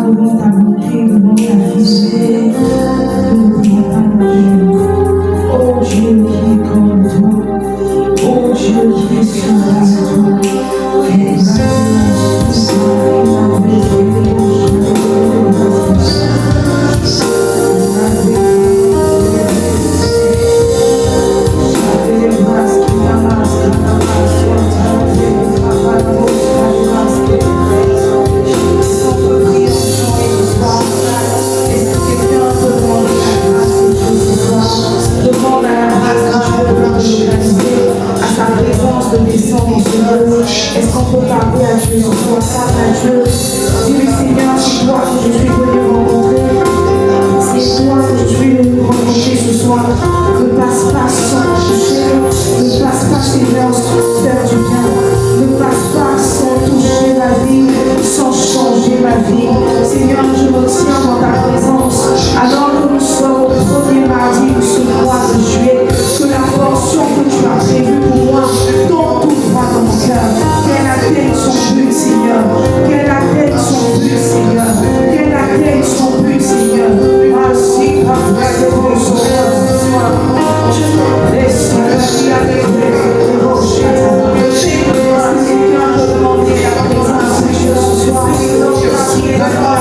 devant ta bonté, devant ta fidélité. Nous ne pouvons pas nous dire, oh Dieu qui est comme toi, oh Dieu qui est semblable à toi. Et maintenant, ce soir, est-ce qu'on peut parler à Dieu ce soir, parle à Dieu, dis-lui Seigneur, c'est toi que je suis venu rencontrer, c'est toi que je suis venu rencontrer ce soir, ne passe pas sans toucher, ne passe pas Seigneur sans faire du bien, ne passe pas sans toucher ma vie, sans changer ma vie, Seigneur, je me tiens dans ta présence, alors que nous sommes au premier mardi de ce mois de juillet, que la portion que tu as prévue pour moi tombe tout droit dans mon cœur. Qu'elle atteigne son but, Seigneur. Qu'elle atteigne son but, Seigneur. Qu'elle atteigne son but, Seigneur. Ainsi, après le bon Seigneur, ce soir, je te laisse la vie avec les rochers. Est-ce que quelqu'un peut demander la présence de Dieu ce soir? Si elle n'a pas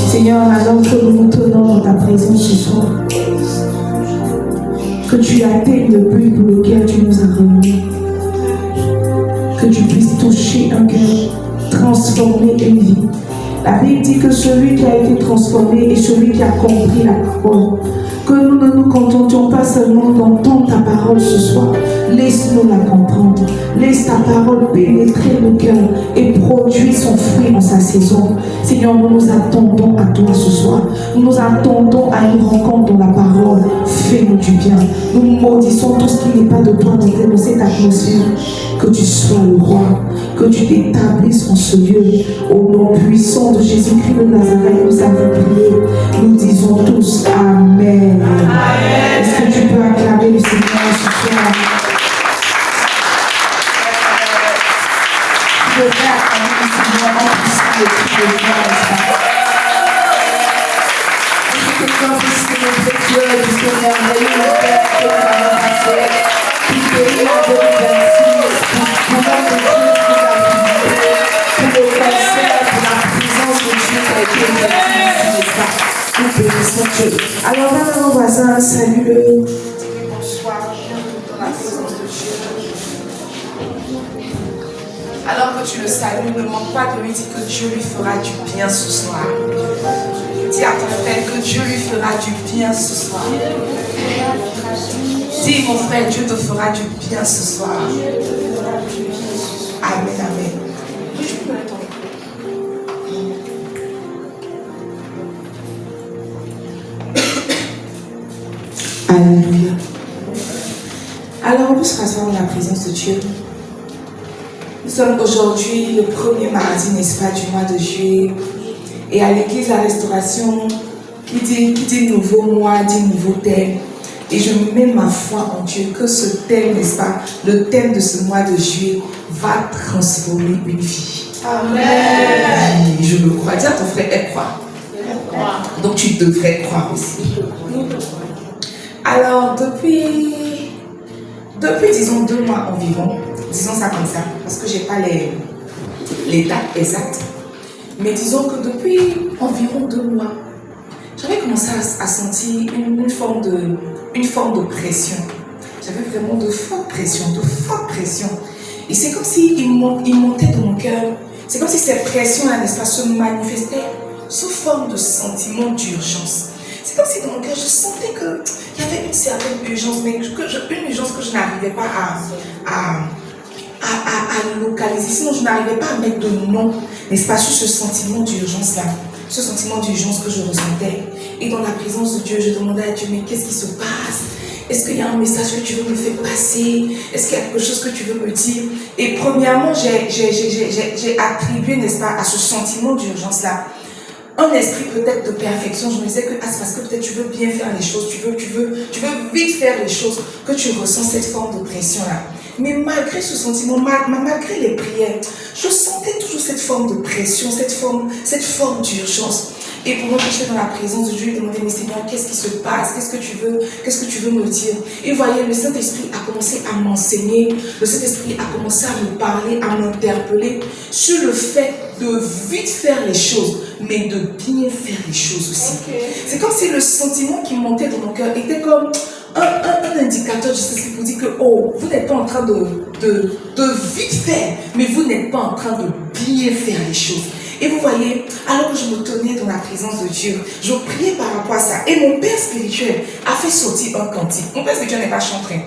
Seigneur, alors que nous nous tenons dans ta présence ce soir, que tu atteignes le but pour lequel tu nous as réunis, que tu puisses toucher un cœur, transformer une vie. La Bible dit que celui qui a été transformé est celui qui a compris la parole. Que nous ne nous contentions pas seulement d'entendre ta parole ce soir. Laisse-nous la comprendre. Laisse ta parole pénétrer nos cœurs et produire son fruit en sa saison. Seigneur, nous nous attendons à toi ce soir. Nous nous attendons à une rencontre dans la parole. Fais-nous du bien. Nous maudissons tout ce qui n'est pas de toi dans cette atmosphère. Que tu sois le roi. Que tu t'établisses en ce lieu. Au nom puissant de Jésus-Christ de Nazareth, nous avons prié. Nous disons tous Amen. Amen. Est-ce que tu peux acclamer le Seigneur ce soir? Je vais acclamer le Seigneur en puissant le cri de joie, n'est-ce pas? Est-ce que quelqu'un peut célébrer Dieu de ce merveilleux Père que nous avons passé, qui bénit en 2026, pour notre Dieu qui l'a visité, pour le concert, pour la présence de Dieu qui a été établie ici, n'est-ce pas? Nous bénissons Dieu. Alors, là, mon voisin, salue-le. Bonsoir, bienvenue dans la présence de Dieu. Alors que tu le salues, ne manque pas de lui dire que Dieu lui fera du bien ce soir. Dis à ton frère que Dieu lui fera du bien ce soir. Dis, mon frère, Dieu te fera du bien ce soir. Amen, amen. Alléluia. Alors, on peut se rasseoir dans la présence de Dieu. Nous sommes aujourd'hui le premier mardi, n'est-ce pas, du mois de juillet. Et à l'église La Restauration, qui dit nouveau mois, dit nouveau thème. Et je mets ma foi en Dieu que ce thème, n'est-ce pas, le thème de ce mois de juillet va transformer une vie. Amen. Oui, je le crois. Dis à ton frère, elle croit. Donc tu devrais croire aussi. Alors, depuis disons 2 mois environ, disons ça comme ça, parce que je n'ai pas les dates exactes, Mais disons que depuis environ 2 mois, j'avais commencé à sentir une forme de pression. J'avais vraiment de forte pression. Et c'est comme s'il montait dans mon cœur. C'est comme si cette pression-là, n'est-ce pas, se manifestait sous forme de sentiment d'urgence. C'est comme si dans mon cœur, je sentais qu'il y avait une certaine urgence, mais une urgence que je n'arrivais pas à localiser. Sinon, je n'arrivais pas à mettre de nom, n'est-ce pas, sur ce sentiment d'urgence-là. Ce sentiment d'urgence que je ressentais. Et dans la présence de Dieu, je demandais à Dieu, mais qu'est-ce qui se passe? Est-ce qu'il y a un message que tu veux me faire passer? Est-ce qu'il y a quelque chose que tu veux me dire? Et premièrement, j'ai attribué, n'est-ce pas, à ce sentiment d'urgence-là, un esprit peut-être de perfection. Je me disais que c'est parce que peut-être tu veux bien faire les choses, tu veux vite faire les choses, que tu ressens cette forme de pression-là. Mais malgré ce sentiment, malgré les prières, je sentais toujours cette forme de pression, cette forme d'urgence. Et pendant que j'étais dans la présence de Dieu, je demandais, mais Seigneur, qu'est-ce qui se passe? Qu'est-ce que tu veux me dire? Et vous voyez, le Saint-Esprit a commencé à m'enseigner, le Saint-Esprit a commencé à me parler, à m'interpeller sur le fait de vite faire les choses, mais de bien faire les choses aussi. Okay. C'est comme si le sentiment qui montait dans mon cœur était comme un indicateur de ceci pour dire que, oh, vous n'êtes pas en train de vite faire, mais vous n'êtes pas en train de bien faire les choses. Et vous voyez, alors que je me tenais dans la présence de Dieu, je priais par rapport à ça. Et mon père spirituel a fait sortir un cantique. Mon père spirituel n'est pas chanteur.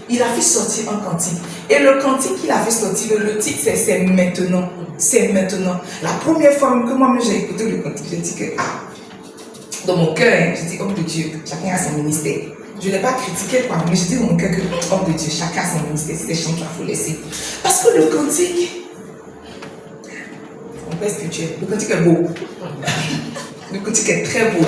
Il a fait sortir un cantique. Et le cantique qu'il a fait sortir, le titre c'est maintenant. C'est maintenant. La première fois que moi-même j'ai écouté le cantique, j'ai dit que, dans mon cœur, j'ai dit, homme de Dieu, chacun a son ministère. Je ne l'ai pas critiqué, quoi, mais j'ai dit dans mon cœur que, homme de Dieu, chacun a son ministère. C'est des chants qu'il faut laisser. Parce que le cantique, spirituel. Le cantique est beau. Le cantique est très beau.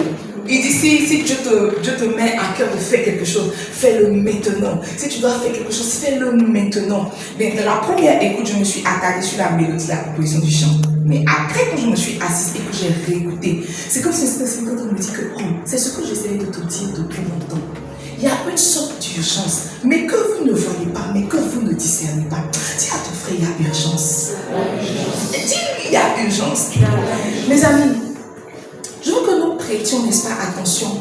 Il dit si Dieu te met à cœur de faire quelque chose, fais-le maintenant. Si tu dois faire quelque chose, fais-le maintenant. Mais dans la première écoute, je me suis attardée sur la mélodie, la composition du chant. Mais après, quand je me suis assise et que j'ai réécouté, c'est comme si quand on me dit que c'est ce que j'essayais de te dire depuis longtemps. Il y a une sorte d'urgence, mais que vous ne voyez pas, mais que vous ne discernez pas. Dis à ton frère, il y a urgence. Dis-lui, il y a urgence. Mes amis, je veux que nous prêtions, n'est-ce pas, attention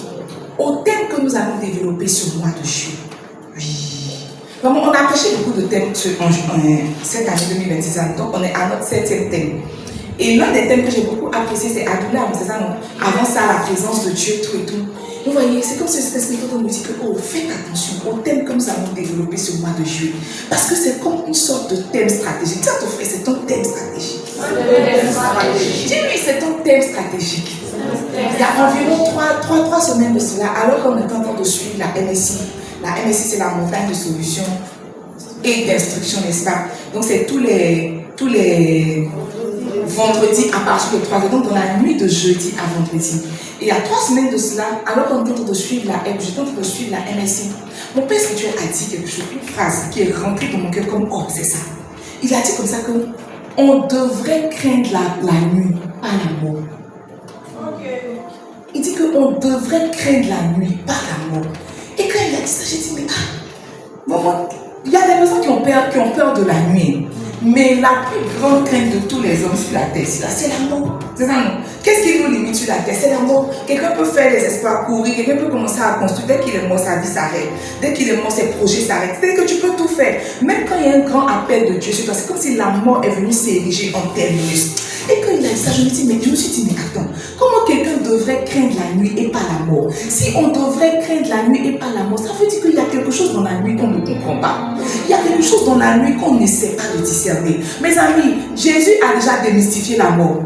au thème que nous avons développé ce mois de juillet. Oui. Vraiment, on a prêché beaucoup de thèmes cette année 2026, donc on est à notre 7e thème. Et l'un des thèmes que j'ai beaucoup apprécié, c'est Adoula, c'est ça, non? Avant ça, la présence de Dieu, tout et tout. Vous voyez, c'est comme si cet esprit quand on nous dit que, faites attention au thème que nous avons développé ce mois de juillet. Parce que c'est comme une sorte de thème stratégique. Dis à ton frère, c'est ton thème stratégique. Dis-lui, c'est ton thème stratégique. Il y a environ 3 semaines de cela, alors qu'on est en train de suivre la MSI. La MSI, c'est la montagne de solutions et d'instruction, n'est-ce pas? Donc, c'est tous les vendredis à partir de 3h, donc dans la nuit de jeudi à vendredi. Et il y a 3 semaines de cela, alors qu'on est en train de suivre la MSI, mon père spirituel a dit quelque chose, une phrase qui est rentrée dans mon cœur comme, c'est ça. Il a dit comme ça qu'on devrait craindre la nuit, pas la mort. Okay. Il dit qu'on devrait craindre la nuit, pas la mort. Et quand il a dit ça, j'ai dit, mais maman, il y a des personnes qui ont peur de la nuit. Mais la plus grande crainte de tous les hommes sur la terre, c'est la mort. C'est ça, non? Qu'est-ce qui nous limite sur la terre? C'est la mort. Quelqu'un peut faire des espoirs, courir, quelqu'un peut commencer à construire. Dès qu'il est mort, sa vie s'arrête. Dès qu'il est mort, ses projets s'arrêtent. C'est-à-dire que tu peux tout faire. Même quand il y a un grand appel de Dieu sur toi, c'est comme si la mort est venue s'ériger en terminus. Et quand il a dit ça, je me suis dit, mais attends, comment quelqu'un devrait craindre la nuit et pas la mort? Si on devrait craindre la nuit et pas la mort, ça veut dire qu'il y a quelque chose dans la nuit qu'on ne comprend pas. Il y a quelque chose dans la nuit qu'on n'essaie pas de discerner. Mes amis, Jésus a déjà démystifié la mort.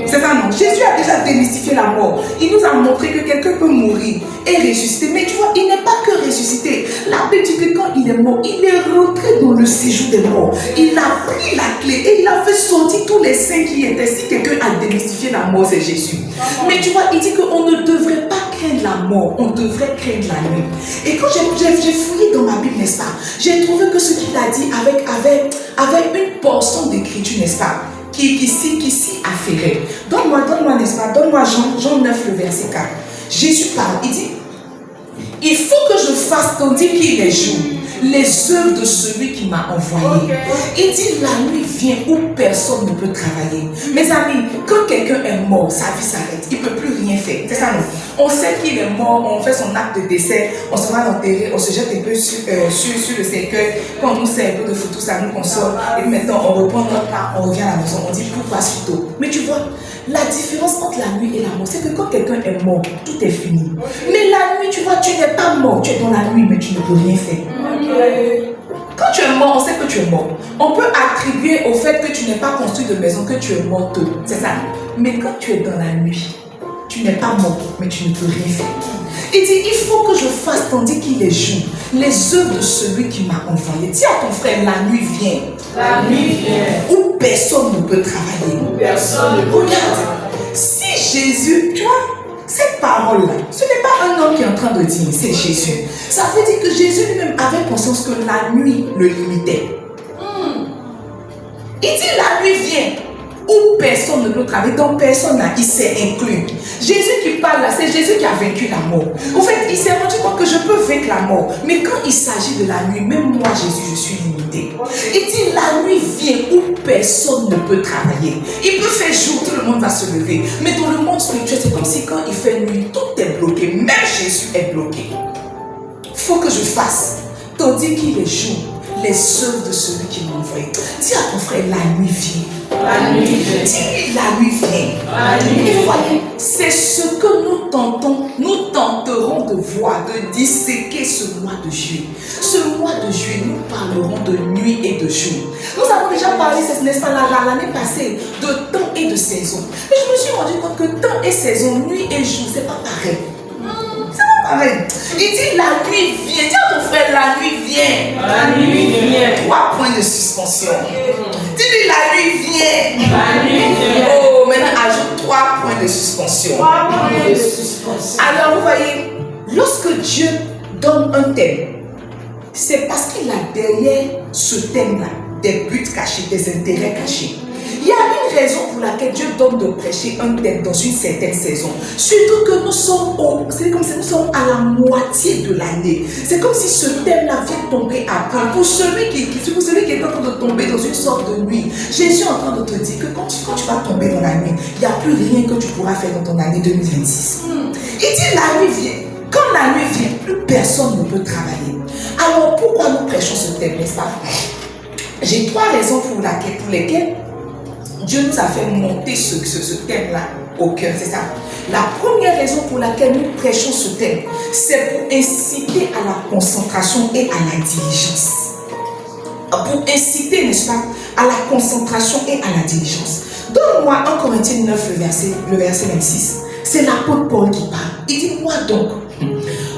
C'est ça, non? Jésus a déjà démystifié la mort. Il nous a montré que quelqu'un peut mourir et ressusciter. Mais tu vois, il n'est pas que ressuscité. La Bible dit que quand il est mort, il est rentré dans le séjour des morts. Il a pris la clé et il a fait sortir tous les saints qui étaient. Si quelqu'un a démystifié la mort, c'est Jésus. Mais tu vois, il dit qu'on ne devrait pas craindre la mort. On devrait craindre la nuit. Et quand j'ai fouillé dans ma Bible, n'est-ce pas, j'ai trouvé que ce qu'il a dit avec une portion d'écriture, n'est-ce pas, qui s'y affairait. Donne-moi, n'est-ce pas, donne-moi Jean 9, le verset 4. Jésus parle, il dit, il faut que je fasse tandis qu'il est jour. les œuvres de celui qui m'a envoyé. Il dit la nuit vient où personne ne peut travailler. Mes amis, quand quelqu'un est mort, sa vie s'arrête. Il ne peut plus rien faire. C'est ça, non? On sait qu'il est mort, on fait son acte de décès, on se va l'enterrer, on se jette un peu sur le cercueil. Quand on nous sait un peu de photos, ça nous console. Et maintenant, on reprend notre part, on revient à la maison, on dit pourquoi si tôt. Mais tu vois, la différence entre la nuit et la mort, c'est que quand quelqu'un est mort, tout est fini. Mais la nuit, tu vois, tu n'es pas mort, tu es dans la nuit, mais tu ne peux rien faire. Quand tu es mort, on sait que tu es mort. On peut attribuer au fait que tu n'es pas construit de maison, que tu es mort tôt. C'est ça. Mais quand tu es dans la nuit, tu n'es pas mort, mais tu ne peux rien faire. Il dit, il faut que je fasse tandis qu'il est jour les œuvres de celui qui m'a envoyé. Dis à ton frère, la nuit vient. La nuit vient. Où personne ne peut travailler. Où personne ne peut Regarde, travailler. si Jésus, tu vois, cette parole-là, ce n'est pas un homme qui est en train de dire, c'est Jésus. Ça veut dire que Jésus lui-même avait conscience que la nuit le limitait. Il dit, la nuit vient où personne ne peut travailler, donc personne il s'est inclus. Jésus qui parle là, c'est Jésus qui a vaincu la mort. En fait, il s'est rendu compte que je peux vaincre la mort. Mais quand il s'agit de la nuit, même moi, Jésus, je suis limité. Il dit, la nuit vient où personne ne peut travailler. Il peut faire jour, tout le monde va se lever. Mais dans le monde spirituel, c'est comme si quand il fait nuit, tout est bloqué. Même Jésus est bloqué. Il faut que je fasse, tandis qu'il est jour, les œuvres de celui qui m'a envoyé. Dis à ton frère, la nuit vient. La nuit vient. Dis-lui, la nuit vient. La nuit Et vient. voyez, c'est ce que nous tentons, nous tenterons de voir, de disséquer ce mois de juillet. Ce mois de juillet, nous parlerons de nuit et de jour. Nous avons déjà parlé, n'est-ce pas, l'année passée, de temps et de saison. Mais je me suis rendu compte que temps et saison, nuit et jour, c'est pas pareil. Pareil. Il dit la nuit vient. Dis à ton frère, la nuit vient. La nuit vient. 3 points de suspension. Dis-lui la nuit vient. La nuit vient. Oh, maintenant ajoute 3 points de suspension. 3 points de suspension. Alors vous voyez, lorsque Dieu donne un thème, c'est parce qu'il a derrière ce thème-là des buts cachés, des intérêts cachés. Il y a une raison pour laquelle Dieu donne de prêcher un thème dans une certaine saison. Surtout que nous sommes c'est comme si nous sommes à la moitié de l'année. C'est comme si ce thème-là vient tomber à point. Pour celui qui est en train de tomber dans une sorte de nuit, Jésus est en train de te dire que quand tu vas tomber dans la nuit, il n'y a plus rien que tu pourras faire dans ton année 2026. Il dit la nuit vient. Quand la nuit vient, plus personne ne peut travailler. Alors pourquoi nous prêchons ce thème, n'est-ce pas? J'ai 3 raisons pour lesquelles Dieu nous a fait monter ce thème-là au cœur, c'est ça. La première raison pour laquelle nous prêchons ce thème, c'est pour inciter à la concentration et à la diligence. Pour inciter, n'est-ce pas, à la concentration et à la diligence. Donne-moi 1 Corinthiens 9, le verset 26. C'est l'apôtre Paul qui parle. Il dit, moi donc,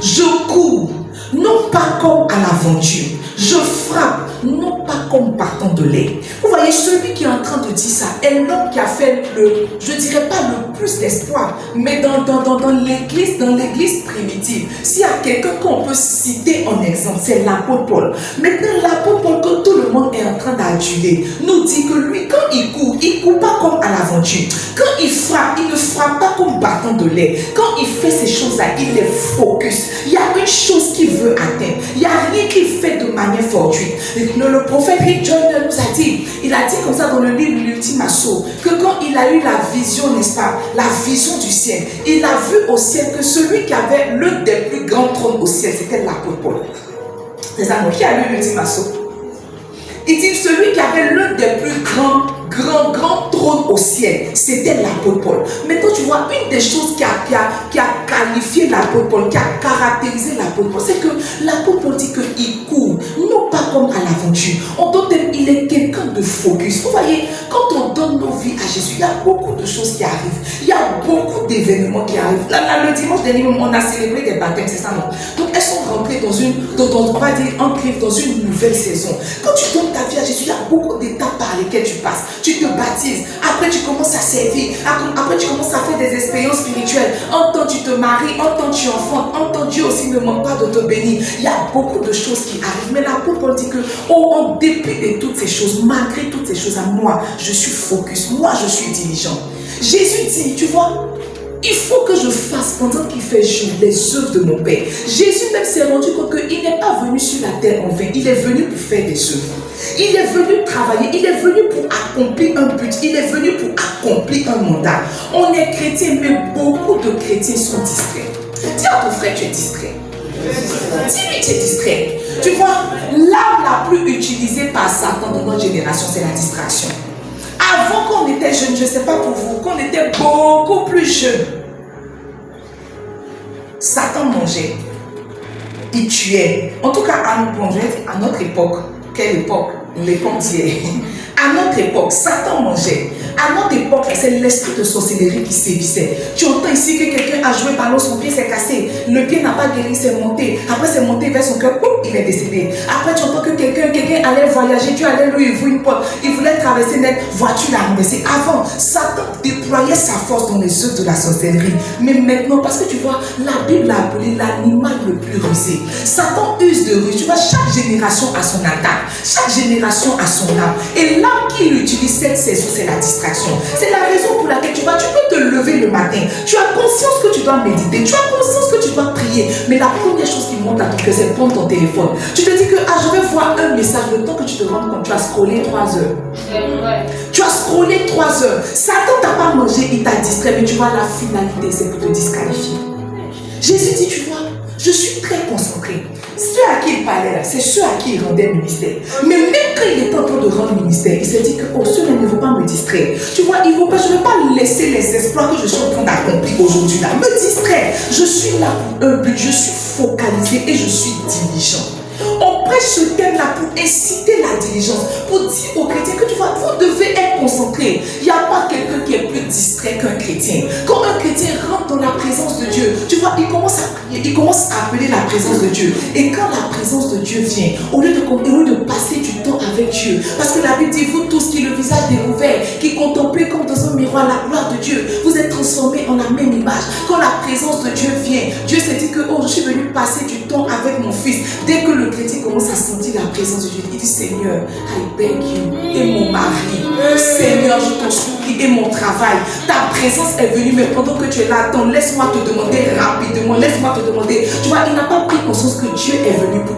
je cours, non pas comme à l'aventure. Je frappe, non pas comme partant de l'air. Vous voyez, celui qui est en train de dire ça est l'homme qui a fait je ne dirais pas le plus d'espoir, mais dans l'église primitive, s'il y a quelqu'un qu'on peut citer en exemple, c'est l'apôtre Paul. Maintenant, l'apôtre Paul, que tout le monde est en train d'aduler, nous dit que lui, quand il court pas comme à l'aventure. Quand il frappe, il ne frappe pas comme partant de l'air. Quand il fait ces choses-là, il est focus. Il y a une chose qu'il veut atteindre. Il n'y a rien qu'il fait de manière fortuite. Le prophète Rick Joyner nous a dit, il a dit comme ça dans le livre L'Ultime Assaut, que quand il a eu la vision, n'est-ce pas, la vision du ciel, il a vu au ciel que celui qui avait l'un des plus grands trônes au ciel, c'était l'apôtre Paul. C'est ça, qui a lu L'Ultime Assaut? Il dit, celui qui avait l'un des plus grands trônes au ciel, c'était l'apôtre Paul. Maintenant, tu vois, une des choses qui a qualifié l'apôtre Paul, qui a caractérisé l'apôtre Paul, c'est que l'apôtre Paul dit qu'il court, non pas comme à l'aventure. En d'autres termes, il est quelqu'un de focus. Vous voyez, quand on donne nos vies à Jésus, il y a beaucoup de choses qui arrivent. Il y a beaucoup d'événements qui arrivent. Là, le dimanche dernier, on a célébré des baptêmes, c'est ça, non? Donc, elles sont rentrées on va dire, ancrées dans une nouvelle saison. Quand tu donnes ta vie à Jésus, il y a beaucoup d'étapes par lesquelles tu passes. Tu te baptises, après tu commences à servir, après tu commences à faire des expériences spirituelles. En temps tu te maries, en temps tu enfantes, en temps Dieu aussi ne manque pas de te bénir. Il y a beaucoup de choses qui arrivent. Mais l'apôtre Paul dit que, en dépit de toutes ces choses, malgré toutes ces choses, à moi, je suis focus, moi je suis diligent. Jésus dit, tu vois, Il faut que je fasse pendant qu'il fait jour les œuvres de mon Père. Jésus même s'est rendu compte qu'il n'est pas venu sur la terre en vain. Il est venu pour faire des œuvres. Il est venu travailler. Il est venu pour accomplir un but. Il est venu pour accomplir un mandat. On est chrétien, mais beaucoup de chrétiens sont distraits. Dis à ton frère, tu es distrait. Dis-lui, tu es distrait. Tu vois, l'arme la plus utilisée par Satan dans notre génération, c'est la distraction. Avant qu'on était jeune, je ne sais pas pour vous, qu'on était beaucoup plus jeune, Satan mangeait, il tuait. En tout cas, à notre époque, quelle époque? L'époque d'hier. À notre époque, Satan mangeait. À notre époque, c'est l'esprit de sorcellerie qui sévissait. Tu entends ici que quelqu'un a joué ballon, son pied s'est cassé. Le pied n'a pas guéri, c'est monté. Après, c'est monté vers son cœur, il est décédé. Après, tu entends que quelqu'un allait voyager, Dieu allait lui ouvrir une porte. Il voulait traverser une voiture, l'a renversé. Avant, Satan déployait sa force dans les œuvres de la sorcellerie. Mais maintenant, parce que tu vois, la Bible l'a appelé l'animal le plus rusé. Satan use de ruse. Tu vois, chaque génération a son attaque. Chaque génération a son âme. Et l'âme qu'il utilise cette saison, c'est la distraction. C'est la raison pour laquelle tu peux te lever le matin. Tu as conscience que tu dois méditer. Tu as conscience que tu dois prier. Mais la première chose qui monte à ton cœur, c'est prendre ton téléphone. Tu te dis que je vais voir un message. Le temps que tu te rends compte, tu as scrollé 3 heures. Tu as scrollé 3 heures. Satan t'a pas mangé, il t'a distrait. Mais tu vois, la finalité, c'est pour te disqualifier. Jésus dit, tu vois, je suis très concentré. Ceux à qui il parlait là, c'est ceux à qui il rendait ministère. Mais même quand il était en train de rendre ministère, il s'est dit que ceux-là ne vont pas me distraire. Tu vois, je ne vais pas laisser les exploits que je suis en train d'accomplir aujourd'hui là me distraire. Je suis là pour un but, je suis focalisé et je suis diligent. On prêche ce thème-là pour inciter la diligence, pour dire aux chrétiens que tu vois, vous devez être concentrés. Il n'y a pas quelqu'un qui est plus distrait qu'un chrétien. Quand un chrétien rentre dans la présence de Dieu, tu vois, il commence à prier, il commence à appeler la présence de Dieu. Et quand la présence de Dieu vient, au lieu de passer du temps avec Dieu, parce que la Bible dit, vous tous qui le visage découvert, qui contemplez comme dans un miroir la gloire de Dieu, vous êtes transformés en la même image. Quand la présence de Dieu vient, Dieu s'est dit que je suis venu passer du temps avec mon fils. Dès que le chrétien commence à sentir la présence de Dieu, il dit, Seigneur, I beg you, et mon mari, Seigneur, je t'en supplie, et mon travail, ta présence est venue, mais pendant que tu es là, attends, laisse-moi te demander rapidement, laisse-moi te demander. Tu vois, il n'a pas pris conscience que Dieu est venu pour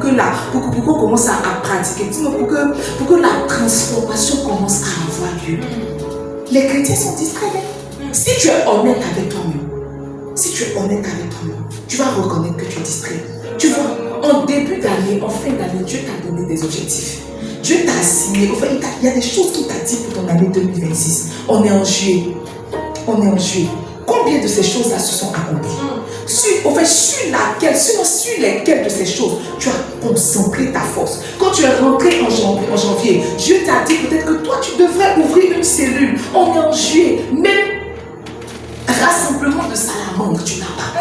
qu'on commence à pratiquer, pour que la transformation commence à avoir lieu. Les chrétiens sont distraits. Si tu es honnête avec toi-même, tu vas reconnaître que tu es distrait. Tu vois, en début d'année, en fin d'année, Dieu t'a donné des objectifs. Dieu t'a assigné. Enfin, il y a des choses qu'il t'a dit pour ton année 2026. On est en juillet. Combien de ces choses-là se sont accomplies? Sur lesquelles de ces choses tu as concentré ta force? Quand tu es rentré en janvier, Dieu t'a dit peut-être que toi, tu devrais ouvrir une cellule. On est en juillet. Même rassemblement de salamandres, tu n'as pas.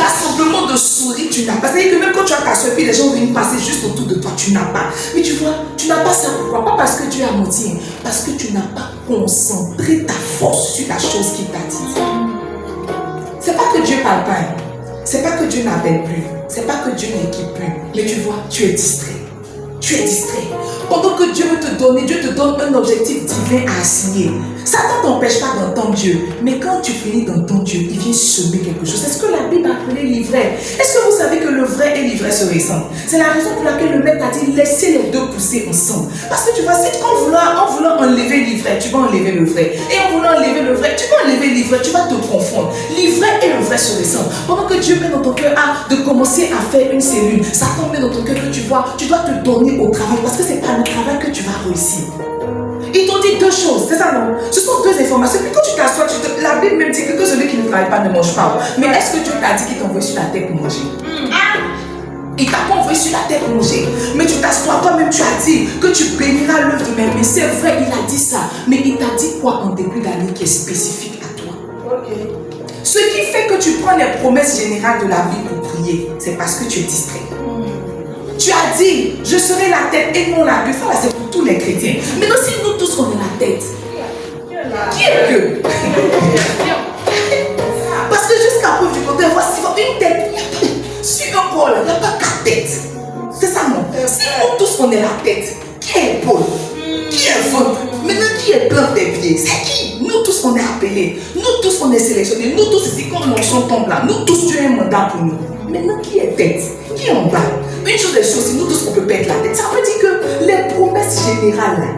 Rassemblement de souris, tu n'as pas. C'est-à-dire que même quand tu as ta soeur, puis les gens viennent passer juste autour de toi, tu n'as pas. Mais tu vois, tu n'as pas ça. Pourquoi? Pas parce que Dieu a menti, parce que tu n'as pas concentré ta force sur la chose qu'il t'a dit. C'est pas que Dieu parle pas. C'est pas que Dieu n'appelle plus. C'est pas que Dieu n'équipe plus. Mais tu vois, tu es distrait. Tu es distrait. Pendant que Dieu veut te donner, Dieu te donne un objectif divin à assigner. Satan ne t'empêche pas d'entendre Dieu. Mais quand tu finis d'entendre Dieu, il vient semer quelque chose. C'est ce que la Bible a appelé l'ivraie. Est-ce que vous savez que le vrai et l'ivraie se ressemblent? C'est la raison pour laquelle le maître a dit laissez les deux pousser ensemble. Parce que tu vois, si en voulant enlever l'ivraie, tu vas enlever le vrai. Et en voulant enlever le vrai, tu vas enlever l'ivraie, tu vas te confondre. L'ivraie et le vrai se ressemblent. Pendant que Dieu met dans ton cœur de commencer à faire une cellule, Satan met dans ton cœur que tu vois, tu dois te donner au travail. Parce que c'est par le travail que tu vas réussir. Ils t'ont dit deux choses, c'est ça non? Ce sont deux informations. Puis quand tu t'assois, la Bible même dit que celui qui ne travaille pas ne mange pas. Mais est-ce que Dieu t'a dit qu'il t'a envoyé sur la terre pour manger? Il t'a pas envoyé sur la terre pour manger. Mais tu t'assois toi-même, tu as dit que tu béniras l'œuvre de mes mains. C'est vrai, il a dit ça. Mais il t'a dit quoi en début d'année qui est spécifique à toi? Ce qui fait que tu prends les promesses générales de la vie pour prier, c'est parce que tu es distrait. Tu as dit, je serai la tête et non la queue. Ça, c'est pour tous les chrétiens. Maintenant, si nous tous, on est la tête, qui est la queue? Parce que jusqu'à preuve du contraire, voici une tête. Sur un pôle, il n'y a pas 4 têtes. C'est ça, non? Si nous tous, on est la tête, qui est l'épaule? Qui est le ventre? Maintenant, qui est plein des pieds? C'est qui? Nous tous, on est appelés. Nous tous, on est sélectionnés. Nous tous, ici, quand l'onction tombe là, nous tous, Dieu a un mandat pour nous. Maintenant, qui est tête? Qui est en bas? Une chose est sûre, si nous tous, on peut perdre la tête. Ça veut dire que les promesses générales là,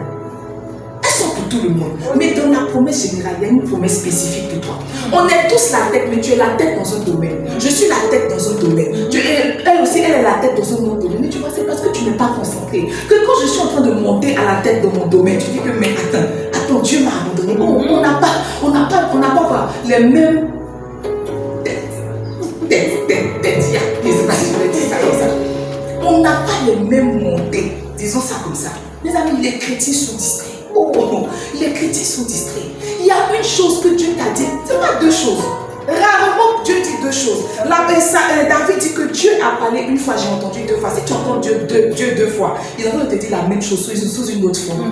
elles sont pour tout le monde. Mais dans la promesse générale, il y a une promesse spécifique pour toi. On est tous la tête, mais tu es la tête dans un domaine. Je suis la tête dans un domaine. Elle aussi, elle est la tête dans un autre domaine. Mais tu vois, c'est parce que tu n'es pas concentré. Que quand je suis en train de monter à la tête dans mon domaine, tu dis que, mais attends, Dieu m'a abandonné. Oh, on n'a pas les mêmes têtes. Je ne sais pas si je vais dire ça comme ça. On n'a pas les mêmes montées. Disons ça comme ça. Mes amis, les chrétiens sont distraits. Les chrétiens sont distraits. Il y a une chose que Dieu t'a dit. Ce n'est pas deux choses. Rarement Dieu dit deux choses. David dit que Dieu a parlé une fois, j'ai entendu deux fois. Si tu entends Dieu deux fois, il est en train de te dire la même chose sous une autre forme.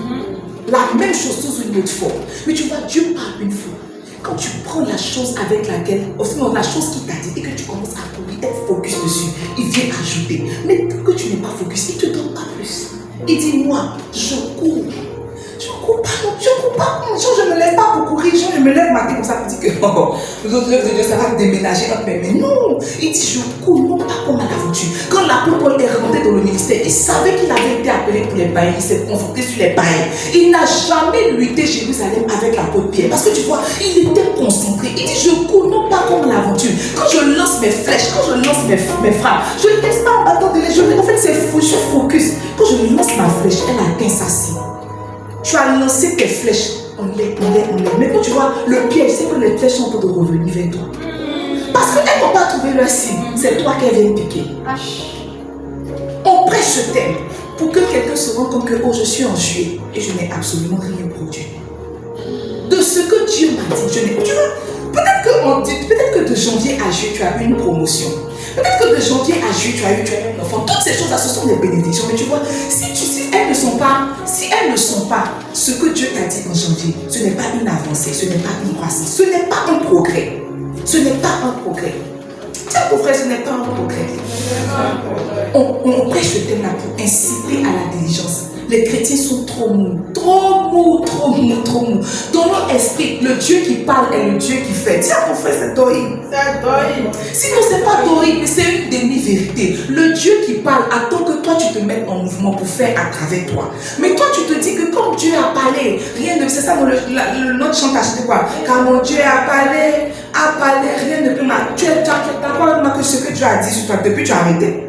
La même chose sous une autre forme. Mais tu vois, Dieu parle une fois. Quand tu prends la chose avec laquelle, au final, la chose qu'il t'a dit et que tu commences à courir, être focus dessus, il vient ajouter. Mais tant que tu n'es pas focus, il ne te donne pas plus. Il dit, moi, je cours. Je ne cours pas. Je ne me lève pas pour courir. Je ne me lève matin comme ça pour dire que les autres œuvres de Dieu, ça va déménager entre mes mains. Non. Il dit, je cours, non pas comme à l'aventure. Quand l'apôtre Paul est rentré dans le ministère, il savait qu'il avait été appelé pour les païens. Il s'est concentré sur les païens. Il n'a jamais lutté Jérusalem avec l'apôtre Pierre. Parce que tu vois, il était concentré. Il dit, je cours, non pas comme à l'aventure. Quand je lance mes flèches, quand je lance mes frappes, je ne laisse pas en bâton de légionnaire. En fait, c'est fou, je suis focus. Quand je lance ma flèche, elle atteint sa cible. Tu as lancé tes flèches, on les. Maintenant, tu vois, le piège, c'est que les flèches sont en train de revenir vers toi. Parce qu'elles n'ont pas trouvé leur cible. C'est toi qu'elles viennent piquer. On prêche ce thème pour que quelqu'un se rende compte que, oh, je suis en juillet et je n'ai absolument rien produit. De ce que Dieu m'a dit, tu vois, peut-être que de janvier à juillet, tu as eu une promotion. Peut-être que de janvier à juillet, tu as eu un enfant. Toutes ces choses-là, ce sont des bénédictions. Mais tu vois, si elles ne sont pas ce que Dieu t'a dit en janvier, ce n'est pas une avancée, ce n'est pas une croissance, ce n'est pas un progrès. Ce n'est pas un progrès. Tiens, mon frère, ce n'est pas un progrès. On prêche le thème là pour inciter à la diligence. Les chrétiens sont trop mous. Dans leur esprit, le Dieu qui parle est le Dieu qui fait. Tiens, mon frère, c'est horrible. Sinon, c'est pas horrible, mais c'est une demi-vérité. Le Dieu qui parle attend que toi, tu te mettes en mouvement pour faire à travers toi. Mais toi, tu te dis que comme Dieu a parlé, rien ne... C'est ça, notre chantage, c'est quoi? Car mon Dieu a parlé, rien ne peut m'arrêter. Tu n'as pas remarqué ce que Dieu a dit sur toi depuis que tu as arrêté.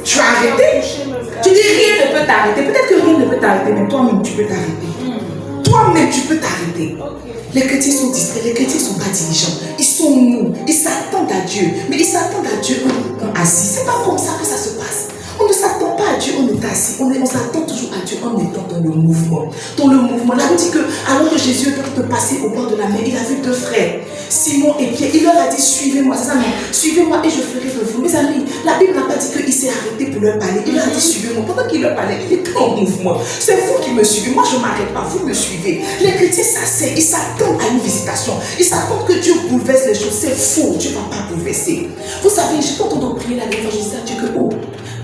Tu as arrêté. Tu dis rien ne peut t'arrêter. Peut-être que rien ne peut t'arrêter, mais toi-même tu peux t'arrêter. Toi-même tu peux t'arrêter. Les chrétiens sont distraits, les chrétiens ne sont pas diligents. Ils sont mous, ils s'attendent à Dieu. Mais ils s'attendent à Dieu en étant assis. C'est pas comme ça que ça se passe. On ne s'attend pas à Dieu en étant assis. On s'attend toujours à Dieu en étant dans le mouvement. Dans le mouvement. Là, on dit que alors que Jésus est en train de passer au bord de la mer, il a vu deux frères, Simon et Pierre. Il leur a dit, suivez-moi. C'est ça, non? Suivez-moi et je ferai de vous. Mes amis, la Bible n'a pas dit qu'il s'est arrêté pour leur parler. Il leur a dit, suivez-moi. Pendant qu'il leur parlait, il était en mouvement. C'est vous qui me suivez. Moi, je ne m'arrête pas. Vous me suivez. Les chrétiens s'asseyent. Ils s'attendent à une visitation. Ils s'attendent que Dieu bouleverse les choses. C'est faux. Dieu ne va pas bouleverser. Vous savez, j'ai entendu prier la l'évangéliste à Dieu que, oh,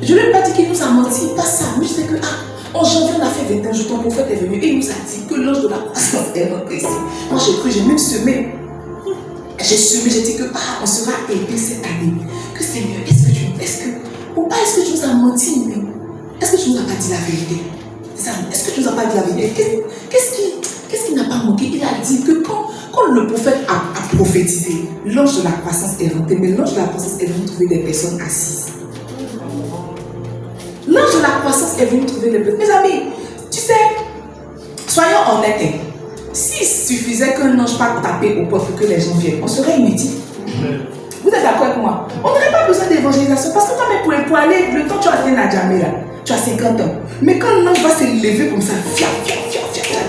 je ne lui ai pas dit qu'il nous a menti, pas ça. Mais je sais que, en janvier, on a fait 21 jours, ton prophète est venu et il nous a dit que l'ange de la croissance est rentré ici. Moi, j'ai cru, j'ai même semé. J'ai dit que, on sera aidé cette année. Que Seigneur, est-ce que tu nous as menti, mais est-ce que tu nous as pas dit la vérité? Est-ce que tu nous as pas dit la vérité? Qu'est-ce qui n'a pas manqué? Il a dit que quand le prophète a prophétisé, l'ange de la croissance est rentré, mais l'ange de la croissance est venu trouver des personnes assises. L'ange de la croissance est venu trouver les personnes. Mes amis, tu sais, soyons honnêtes. S'il suffisait qu'un ange parte taper aux portes pour que les gens viennent, on serait inutile. Vous êtes d'accord avec moi? On n'aurait pas besoin d'évangélisation parce que toi, pour aller, le temps que tu as atteint Nadjamé là, tu as 50 ans. Mais quand l'ange va se lever comme ça,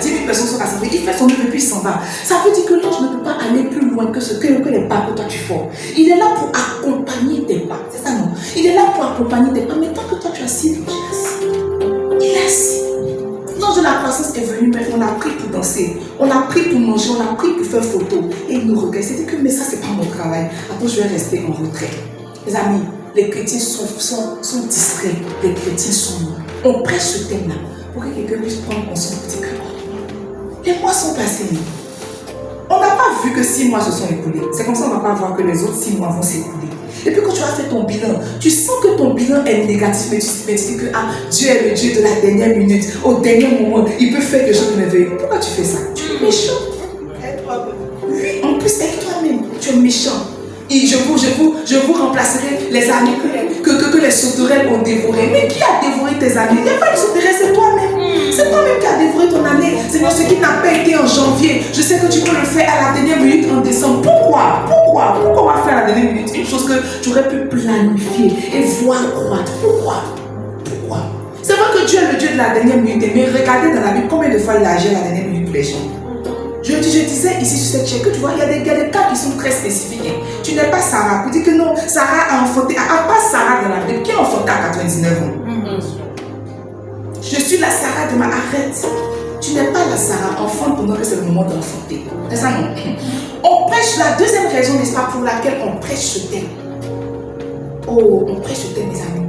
10 000 personnes sont rassemblées, il fait son œuvre et puis il s'en va. Ça veut dire que l'ange ne peut pas aller plus loin que les pas que toi tu fais. Il est là pour accompagner tes pas. C'est ça, non? Il est là pour accompagner tes pas. Mais tant que toi tu as assis, il est assis. L'ange de la croissance est venu, mais on a pris pour danser, on a pris pour manger, on a pris pour faire photo. Et il nous regarde. C'est-à-dire que, mais ça, c'est pas mon travail. Après, je vais rester en retrait. Les amis, les chrétiens sont distraits. Les chrétiens sont morts. On prêche ce thème-là pour que quelqu'un puisse prendre conscience de dire que Les mois sont passés. On n'a pas vu que 6 mois se sont écoulés. C'est comme ça qu'on ne va pas voir que les autres 6 mois vont s'écouler. Et puis quand tu as fait ton bilan, tu sens que ton bilan est négatif, mais tu dis que Dieu est le Dieu de la dernière minute. Au dernier moment, il peut faire quelque chose de merveilleux. Pourquoi tu fais ça? Tu es méchant. Oui, en plus avec toi-même, tu es méchant. Et je vous remplacerai les amis que les sauterelles ont dévorés. Mais qui a dévoré tes amis? Il n'y a pas de sauterelles, c'est toi-même. C'est toi-même qui as dévoré ton année. Seigneur, ce qui n'a pas été en janvier, je sais que tu peux le faire à la dernière minute en décembre. Pourquoi on va faire à la dernière minute une chose que tu aurais pu planifier et voir croître? Pourquoi? C'est vrai que Dieu est le Dieu de la dernière minute, mais regardez dans la Bible combien de fois il a agi à la dernière minute pour les gens. Je disais ici sur cette chaîne que tu vois, il y a des cas qui sont très spécifiques. Hein. Tu n'es pas Sarah. Pour dire que non, Sarah a enfanté, à part Sarah dans la Bible, qui a enfanté à 99 ans? Je suis la Sarah de ma arrête. Tu n'es pas la Sarah, enfante pendant que c'est le moment d'enfanter. C'est ça non? On prêche la deuxième raison, n'est-ce pas, pour laquelle on prêche ce thème. Oh, on prêche ce thème, mes amis.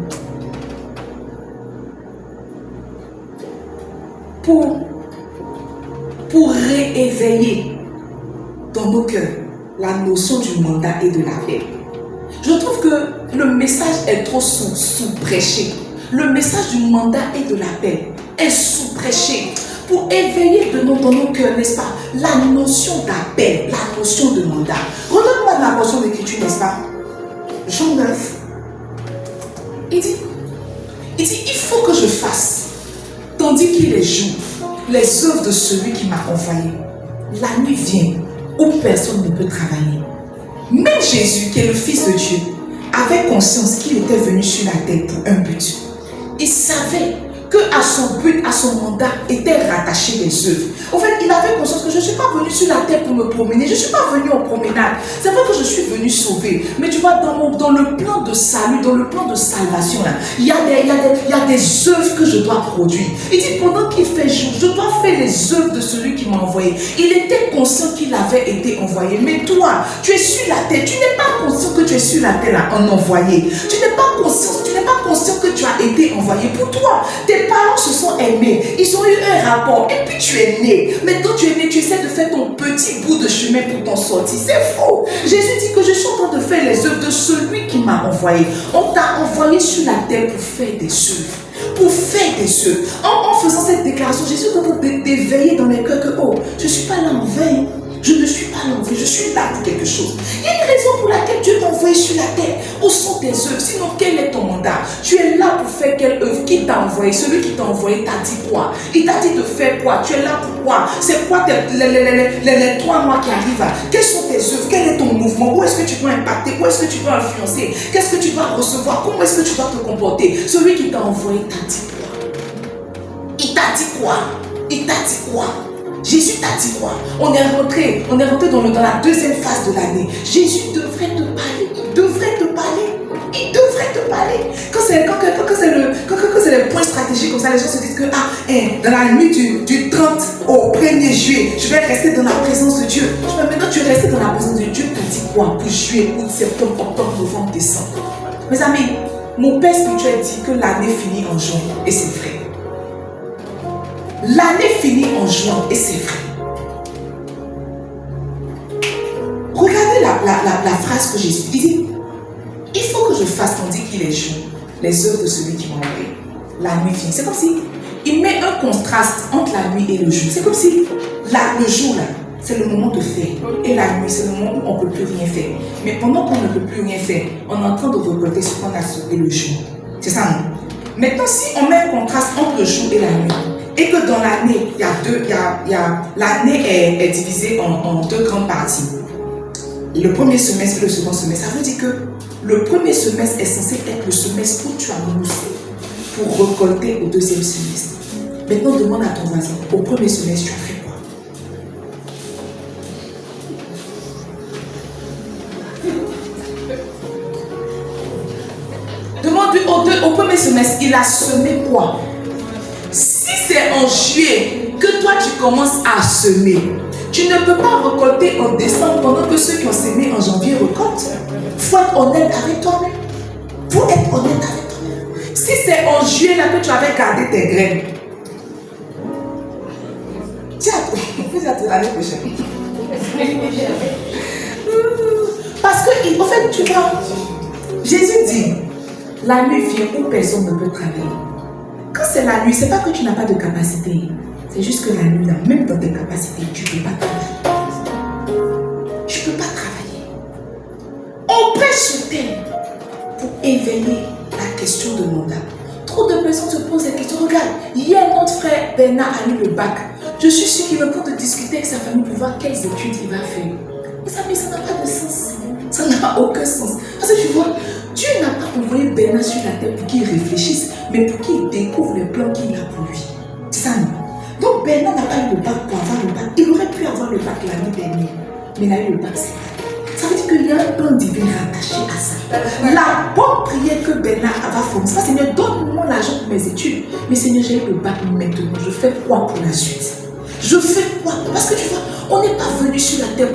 Pour rééveiller dans nos cœurs la notion du mandat et de l'appel. Je trouve que le message est trop sous-prêché. Le message du mandat et de l'appel est sous-prêché pour éveiller dans nos cœurs, n'est-ce pas, la notion d'appel, la notion de mandat. Redonne-moi la portion d'écriture, n'est-ce pas? Jean 9. Il dit, il faut que je fasse, tandis qu'il est jour, les œuvres de celui qui m'a envoyé. La nuit vient où personne ne peut travailler. Même Jésus, qui est le Fils de Dieu, avait conscience qu'il était venu sur la terre pour un but. Il savait que à son but, à son mandat, étaient rattachées les œuvres. En fait, il avait conscience que je ne suis pas venu sur la terre pour me promener. Je ne suis pas venu en promenade. C'est vrai que je suis venu sauver. Mais tu vois, dans le plan de salut, dans le plan de salvation, là, il y a des œuvres que je dois produire. Il dit, pendant qu'il fait jour, je dois faire les œuvres de celui qui m'a envoyé. Il était conscient qu'il avait été envoyé. Mais toi, tu es sur la terre. Tu n'es pas conscient que tu es sur la terre là, en envoyé. Tu n'es pas conscient que tu as été envoyé. Pour toi, tes parents se sont aimés. Ils ont eu un rapport. Et puis tu es né. Maintenant tu es né, tu essaies de faire ton petit bout de chemin pour t'en sortir. C'est faux. Jésus dit que je suis en train de faire les œuvres de celui qui m'a envoyé. On t'a envoyé sur la terre pour faire des œuvres. Pour faire des œuvres. En faisant cette déclaration, Jésus est en train d'éveiller dans les cœurs que, oh, je ne suis pas là en vain. Je ne suis pas là en vain. Je suis là pour quelque chose. Il y a une raison pour laquelle Dieu t'a envoyé sur la terre. Où sont tes œuvres? Sinon, quel est ton mandat? Tu es là pour faire quelle œuvre? Qui t'a envoyé? Celui qui t'a envoyé t'a dit quoi? Il t'a dit de faire quoi? Tu es là pour quoi? C'est quoi les 3 mois qui arrivent? Quelles sont tes œuvres? Quel est ton mouvement? Où est-ce que tu dois impacter? Où est-ce que tu dois influencer? Qu'est-ce que tu dois recevoir? Comment est-ce que tu dois te comporter? Celui qui t'a envoyé t'a dit quoi? Il t'a dit quoi? Il t'a dit quoi? Jésus t'a dit quoi? On est rentré dans la deuxième phase de l'année. Jésus devrait te parler. Il devrait te parler. Il devrait te parler. Quand c'est le point stratégique comme ça, les gens se disent que dans la nuit du 30 au 1er juillet, je vais rester dans la présence de Dieu. Maintenant, tu es resté dans la présence de Dieu. T'a dit quoi? Pour juillet, août, septembre, octobre, novembre, décembre. Mes amis, mon père spirituel dit que l'année finit en juin. Et c'est vrai. L'année finit en juin et c'est vrai. Regardez la phrase que Jésus dit. Il faut que je fasse tandis qu'il est jour les œuvres de celui qui m'a envoyé. La nuit finit. C'est comme si il met un contraste entre la nuit et le jour. C'est comme si le jour là, c'est le moment de faire. Et la nuit, c'est le moment où on ne peut plus rien faire. Mais pendant qu'on ne peut plus rien faire, on est en train de récolter ce qu'on a sauvé le jour. C'est ça, non? Maintenant, si on met un contraste entre le jour et la nuit, et que dans l'année, l'année est divisée en 2 grandes parties. Le premier semestre et le second semestre. Ça veut dire que le premier semestre est censé être le semestre où tu as moussé pour récolter au deuxième semestre. Maintenant, demande à ton voisin, au premier semestre, tu as fait quoi? Demande-lui au premier semestre, il a semé quoi? Si c'est en juillet que toi tu commences à semer, tu ne peux pas récolter en décembre pendant que ceux qui ont semé en janvier récoltent. Il faut être honnête avec toi-même. Il faut être honnête avec toi-même. Si c'est en juillet là que tu avais gardé tes graines, tiens, l'année prochaine. Parce que, en fait, tu vois, Jésus dit, la nuit vient où personne ne peut travailler. Quand c'est la nuit, c'est pas que tu n'as pas de capacité. C'est juste que la nuit, là, même dans tes capacités, tu ne peux pas travailler. Tu ne peux pas travailler. On prêche ce thème pour éveiller la question de mandat. Trop de personnes se posent des questions. Regarde, hier, notre frère Bernard a eu le bac. Je suis sûre qu'il va pouvoir discuter avec sa famille pour voir quelles études il va faire. Mais ça n'a pas de sens. Ça n'a aucun sens. Parce que tu vois, Dieu n'a pas envoyé Bernard sur la terre pour qu'il réfléchisse, mais pour qu'il découvre les plans qu'il a pour lui. C'est ça, non? Donc Bernard n'a pas eu le bac pour avoir le bac. Il aurait pu avoir le bac l'année dernière, mais il a eu le bac cette année. Ça veut dire qu'il y a un plan divin rattaché à ça. La bonne prière que Bernard va former, c'est Seigneur, donne-moi l'argent pour mes études. Mais Seigneur, j'ai eu le bac maintenant. Je fais quoi pour la suite? Je fais quoi? Parce que tu vois, on n'est pas venu sur la terre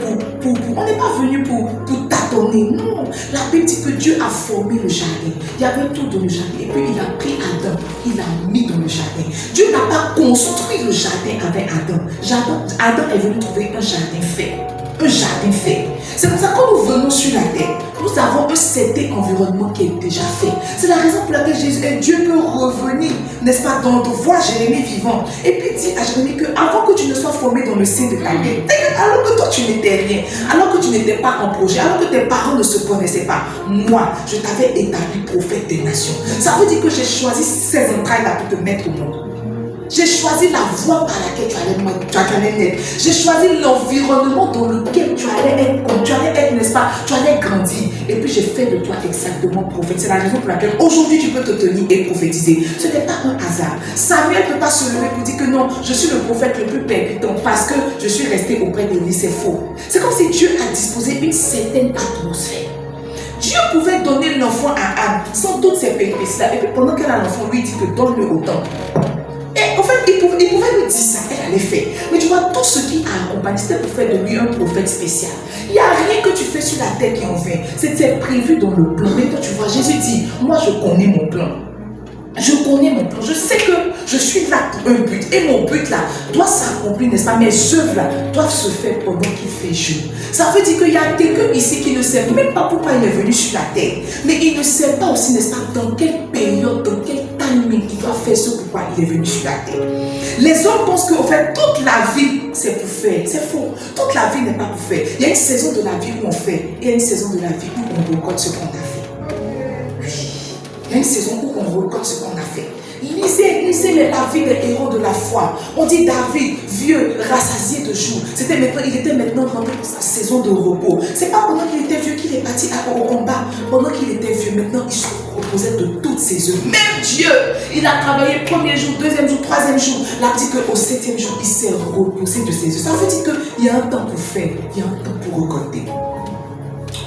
on n'est pas venu pour tâtonner. Non. La Bible dit que Dieu a formé le jardin. Il y avait tout dans le jardin. Et puis il a pris Adam, il l'a mis dans le jardin. Dieu n'a pas construit le jardin avec Adam. Adam est venu trouver un jardin fait. Un jardin fait. C'est pour ça que quand nous venons sur la terre, nous avons un certain environnement qui est déjà fait. C'est la raison pour laquelle Dieu peut revenir, n'est-ce pas, dans voir Jérémie vivant. Et puis dire à Jérémie que avant que tu ne sois formé dans le sein de ta mère, alors que toi tu n'étais rien, alors que tu n'étais pas en projet, alors que tes parents ne se connaissaient pas, moi, je t'avais établi prophète des nations. Ça veut dire que j'ai choisi ces entrailles-là pour te mettre au monde. J'ai choisi la voie par laquelle tu allais naître. J'ai choisi l'environnement dans lequel tu allais être, n'est-ce pas? Tu allais grandir. Et puis j'ai fait de toi exactement prophète. C'est la raison pour laquelle aujourd'hui tu peux te tenir et prophétiser. Ce n'est pas un hasard. Samuel ne peut pas se lever pour dire que non, je suis le prophète le plus percutant parce que je suis resté auprès d'Élie. C'est faux. C'est comme si Dieu a disposé une certaine atmosphère. Dieu pouvait donner l'enfant à Anne sans toutes ces péripéties-là. Et puis pendant qu'elle a l'enfant, lui dit que donne-le autant. Et en fait, il pouvait lui dire ça, elle allait faire. Mais tu vois, tout ce qui a accompagné, c'était pour faire de lui un prophète spécial. Il n'y a rien que tu fais sur la terre qui en fait. C'était prévu dans le plan. Mais toi, tu vois, Jésus dit, moi, je connais mon plan. Je connais mon plan. Je sais que je suis là pour un but. Et mon but là doit s'accomplir, n'est-ce pas? Mes œuvres là doivent se faire pendant qu'il fait jour. Ça veut dire qu'il y a quelqu'un ici qui ne sait même pas pourquoi il est venu sur la terre. Mais il ne sait pas aussi, n'est-ce pas, dans quelle période, dans quel timing il doit faire ce pourquoi il est venu sur la terre. Les hommes pensent qu'en fait, toute la vie, c'est pour faire. C'est faux. Toute la vie n'est pas pour faire. Il y a une saison de la vie où on fait. Et il y a une saison de la vie où on récolte ce qu'on a fait. Il y a une saison où on récolte ce qu'on a fait. Lisez la vie des héros de la foi. On dit David, vieux, rassasié de jours. Il était maintenant rentré pour sa saison de repos. C'est pas pendant qu'il était vieux qu'il est parti au combat. Pendant qu'il était vieux, maintenant il se reposait de toutes ses œuvres. Même Dieu, il a travaillé premier jour, deuxième jour, troisième jour. Il a dit qu'au septième jour, il s'est reposé de ses œuvres. Ça veut dire qu'il y a un temps pour faire, il y a un temps pour récolter.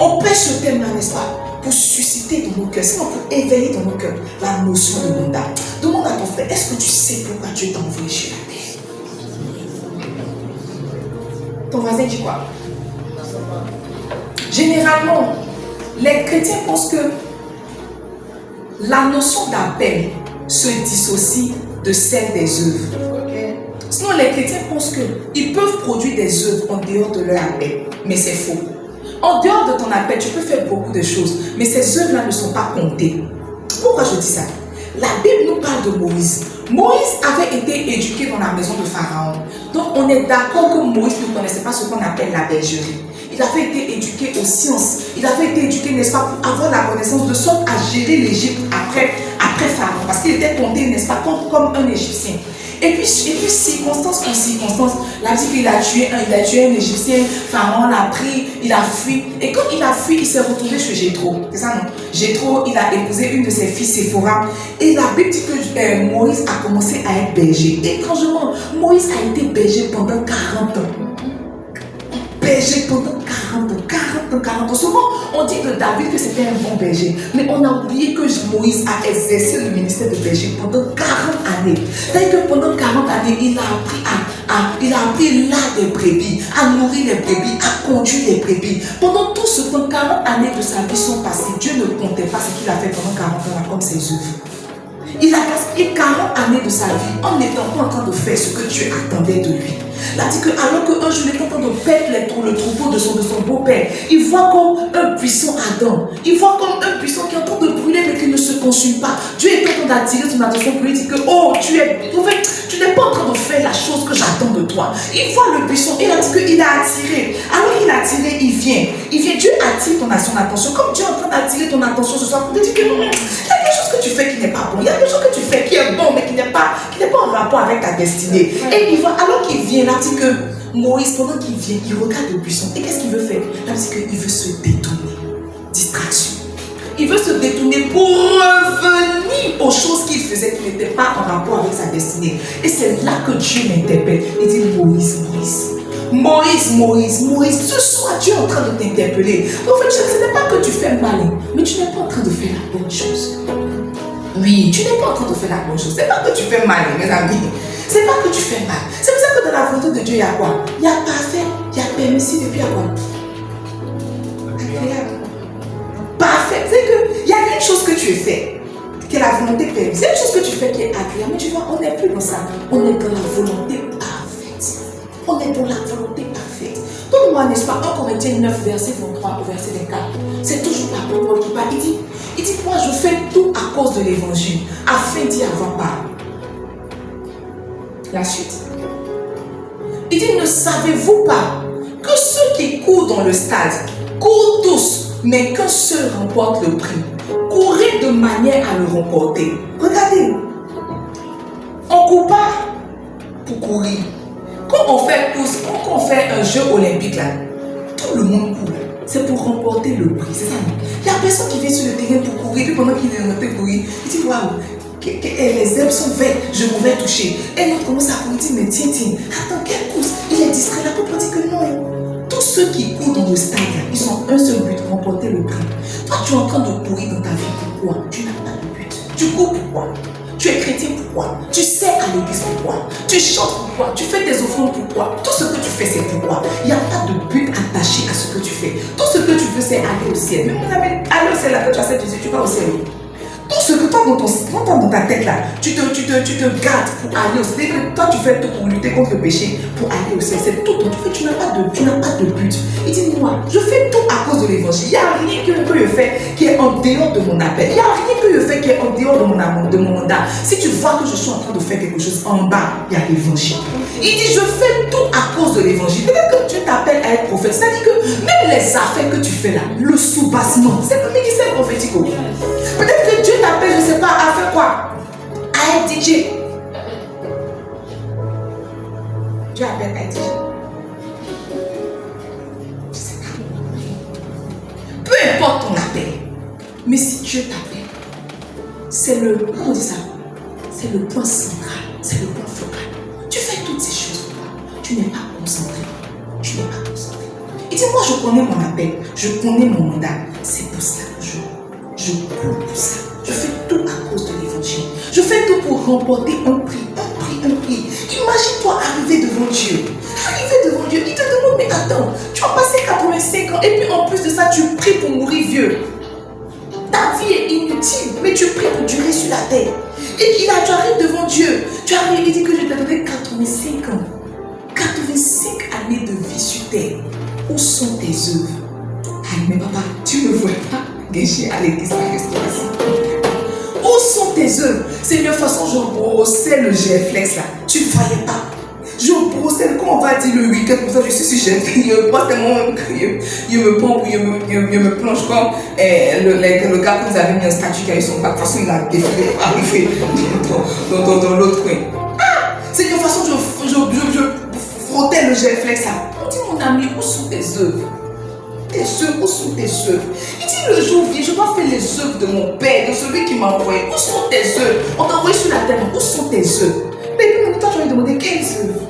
On pêche ce thème-là, n'est-ce pas? Pour susciter dans nos cœurs, sinon pour éveiller dans nos cœurs la notion de mandat. Demande à ton frère, est-ce que tu sais pourquoi Dieu t'a envoyé sur la terre? Ton voisin dit quoi? Généralement, les chrétiens pensent que la notion d'appel se dissocie de celle des œuvres. Sinon, les chrétiens pensent qu'ils peuvent produire des œuvres en dehors de leur appel, mais c'est faux. En dehors de ton appel, tu peux faire beaucoup de choses, mais ces œuvres-là ne sont pas comptées. Pourquoi je dis ça? La Bible nous parle de Moïse. Moïse avait été éduqué dans la maison de Pharaon. Donc on est d'accord que Moïse ne connaissait pas ce qu'on appelle la bergerie. Il avait été éduqué aux sciences. Il avait été éduqué, n'est-ce pas, pour avoir la connaissance de sorte à gérer l'Égypte après Pharaon. Parce qu'il était compté, n'est-ce pas, comme un Égyptien. Et puis circonstance en circonstance, la dit qu'il a tué un Égyptien, Pharaon l'a pris, il a fui. Et quand il a fui, il s'est retrouvé chez Jéthro. C'est ça, non? Jéthro, il a épousé une de ses filles, Séphora. Et la Bible dit que Moïse a commencé à être berger. Étrangement, Moïse a été berger pendant 40 ans. Berger pendant 40 ans. Souvent, on dit de David que c'était un bon berger. Mais on a oublié que Moïse a exercé le ministère de berger pendant 40 années. C'est-à-dire que pendant 40 années, il a appris là des brebis, à nourrir les brebis, à conduire les brebis. Pendant tout ce temps, 40 années de sa vie sont passées. Dieu ne comptait pas ce qu'il a fait pendant 40 ans là, comme ses œuvres. Il a gaspillé 40 années de sa vie en n'étant pas en train de faire ce que Dieu attendait de lui. Il a dit que alors qu'un jour il est en train de perdre le troupeau de son beau-père, il voit comme un puissant Adam. Il voit comme un puissant qui est en train de brûler mais qui ne se consume pas. Dieu est en train d'attirer son attention pour lui dire que oh, tu n'es pas en train de faire la chose que j'attends de toi. Il voit le buisson et il a dit qu'il a attiré. Alors qu'il a attiré, il vient. Dieu attire son attention. Comme Dieu est en train d'attirer ton attention ce soir pour te dire que il y a quelque chose que tu fais qui n'est pas bon. Il y a quelque chose que tu fais qui est bon mais qui n'est pas en rapport avec ta destinée. Et il voit, alors qu'il vient, il a dit que Moïse, pendant qu'il vient, il regarde le buisson. Et qu'est-ce qu'il veut faire? Il a dit qu'il veut se détourner. Distraction. Il veut se détourner pour revenir aux choses qu'il faisait qui n'étaient pas en rapport avec sa destinée. Et c'est là que Dieu m'interpelle. Il dit Moïse, ce soir Dieu est en train de t'interpeller. En fait, ce n'est pas que tu fais mal, mais tu n'es pas en train de faire la bonne chose. Oui, tu n'es pas en train de faire la bonne chose. C'est pas que tu fais mal, mes amis. C'est pas que tu fais mal. C'est pour ça que dans la volonté de Dieu, il y a quoi? Il y a parfait, il y a permissible et puis il y a quoi? Agréable. Parfait. C'est qu'il y a une chose que tu fais, qui est la volonté permissible. C'est une chose que tu fais qui est agréable. Mais tu vois, on n'est plus dans ça. On est dans la volonté parfaite. On est dans la volonté parfaite. Donc moi, n'est-ce pas, 1 Corinthiens 9, verset 23 au verset 24, c'est toujours la parole qui parle. Il dit, moi je fais tout à cause de l'évangile, afin d'y avoir part. La suite. Il dit, ne savez-vous pas que ceux qui courent dans le stade courent tous, mais qu'un seul remporte le prix. Courez de manière à le remporter. Regardez, on ne court pas pour courir. Quand on fait un jeu olympique là, tout le monde court. C'est pour remporter le prix, c'est ça. Il n'y a personne qui vient sur le terrain pour courir, puis pendant qu'il est en train de courir, il dit waouh, les herbes sont vertes, je m'en vais toucher. Et l'autre commence à courir, il dit mais tiens, attends, quelle course? Il est distrait là pour dire que non. Tous ceux qui courent dans le stade, ils ont un seul but, remporter le prix. Toi, tu es en train de courir dans ta vie, pourquoi? Tu n'as pas de but. Tu cours pourquoi? Tu es chrétien, pourquoi? Tu sers à l'église, pourquoi? Tu chantes, pourquoi? Tu fais tes offrandes, pourquoi? Tout ce que tu fais, c'est pourquoi? Il n'y a pas de but attaché à ce que tu fais. Tout ce que tu veux, c'est aller au ciel. Mais mon ami, aller au ciel, là, quand tu as cette Jésus, tu vas au ciel. Tout ce que toi, dans ta tête, là, tu te gardes pour aller au ciel. C'est que toi, tu fais tout pour lutter contre le péché, pour aller au ciel. C'est tout. Tu n'as pas de but. Il dit, moi, je fais tout à cause de l'évangile. Il n'y a rien que je fais qui est en dehors de mon appel. Il n'y a rien que je fais qui est en dehors de mon mandat. Si tu vois que je suis en train de faire quelque chose en bas, il y a l'évangile. Il dit, je fais tout à cause de l'évangile. Peut-être que Dieu t'appelle à être prophète. C'est-à-dire que même les affaires que tu fais là, le sous-bassement, c'est le ministère prophétique. Peut-être que Dieu t'appelle, je ne sais pas, à faire quoi? À être DJ. Dieu appelle à être DJ. Je ne sais pas. Peu importe ton appel. Mais si Dieu t'appelle, c'est le point central, c'est le point focal. Tu fais toutes ces choses pour toi. Tu n'es pas concentré. Il dit, moi je connais mon appel, je connais mon mandat. C'est pour ça que je cours pour ça. Je fais tout à cause de l'évangile. Je fais tout pour remporter un prix. Imagine-toi arriver devant Dieu. Il te demande, mais attends, tu as passé 85 ans et puis en plus de ça, tu pries pour mourir vieux. Ta vie est inutile, mais tu pries pour durer sur la terre. Et tu arrives devant Dieu. Il dit que je t'ai donné 85 ans. 85 années de vie sur terre. Où sont tes œuvres? Ah, mais papa, tu ne vois pas gâcher à l'église la restauration. Où sont tes œuvres? C'est une façon, je brossais le GFlex là. Tu ne voyais pas. Je brossais, quand on va dire le week-end, pour ça je suis sur GFlex. Je brosse tellement, je me pompe, je me plonge comme le gars que vous avez mis en statut qui a eu son bac. De toute façon, il a défilé pour arriver dans l'autre coin. Ah! C'est une façon, je frottais le GFlex là. On dit, mon ami, où sont tes œuvres? Où sont tes œuvres? Il dit, le jour vient, je dois faire les œuvres de mon Père, de celui qui m'a envoyé. Où sont tes œuvres? On t'a envoyé sur la terre, où sont tes œuvres? Mais puis, toi, tu vas lui demander, quelles œuvres?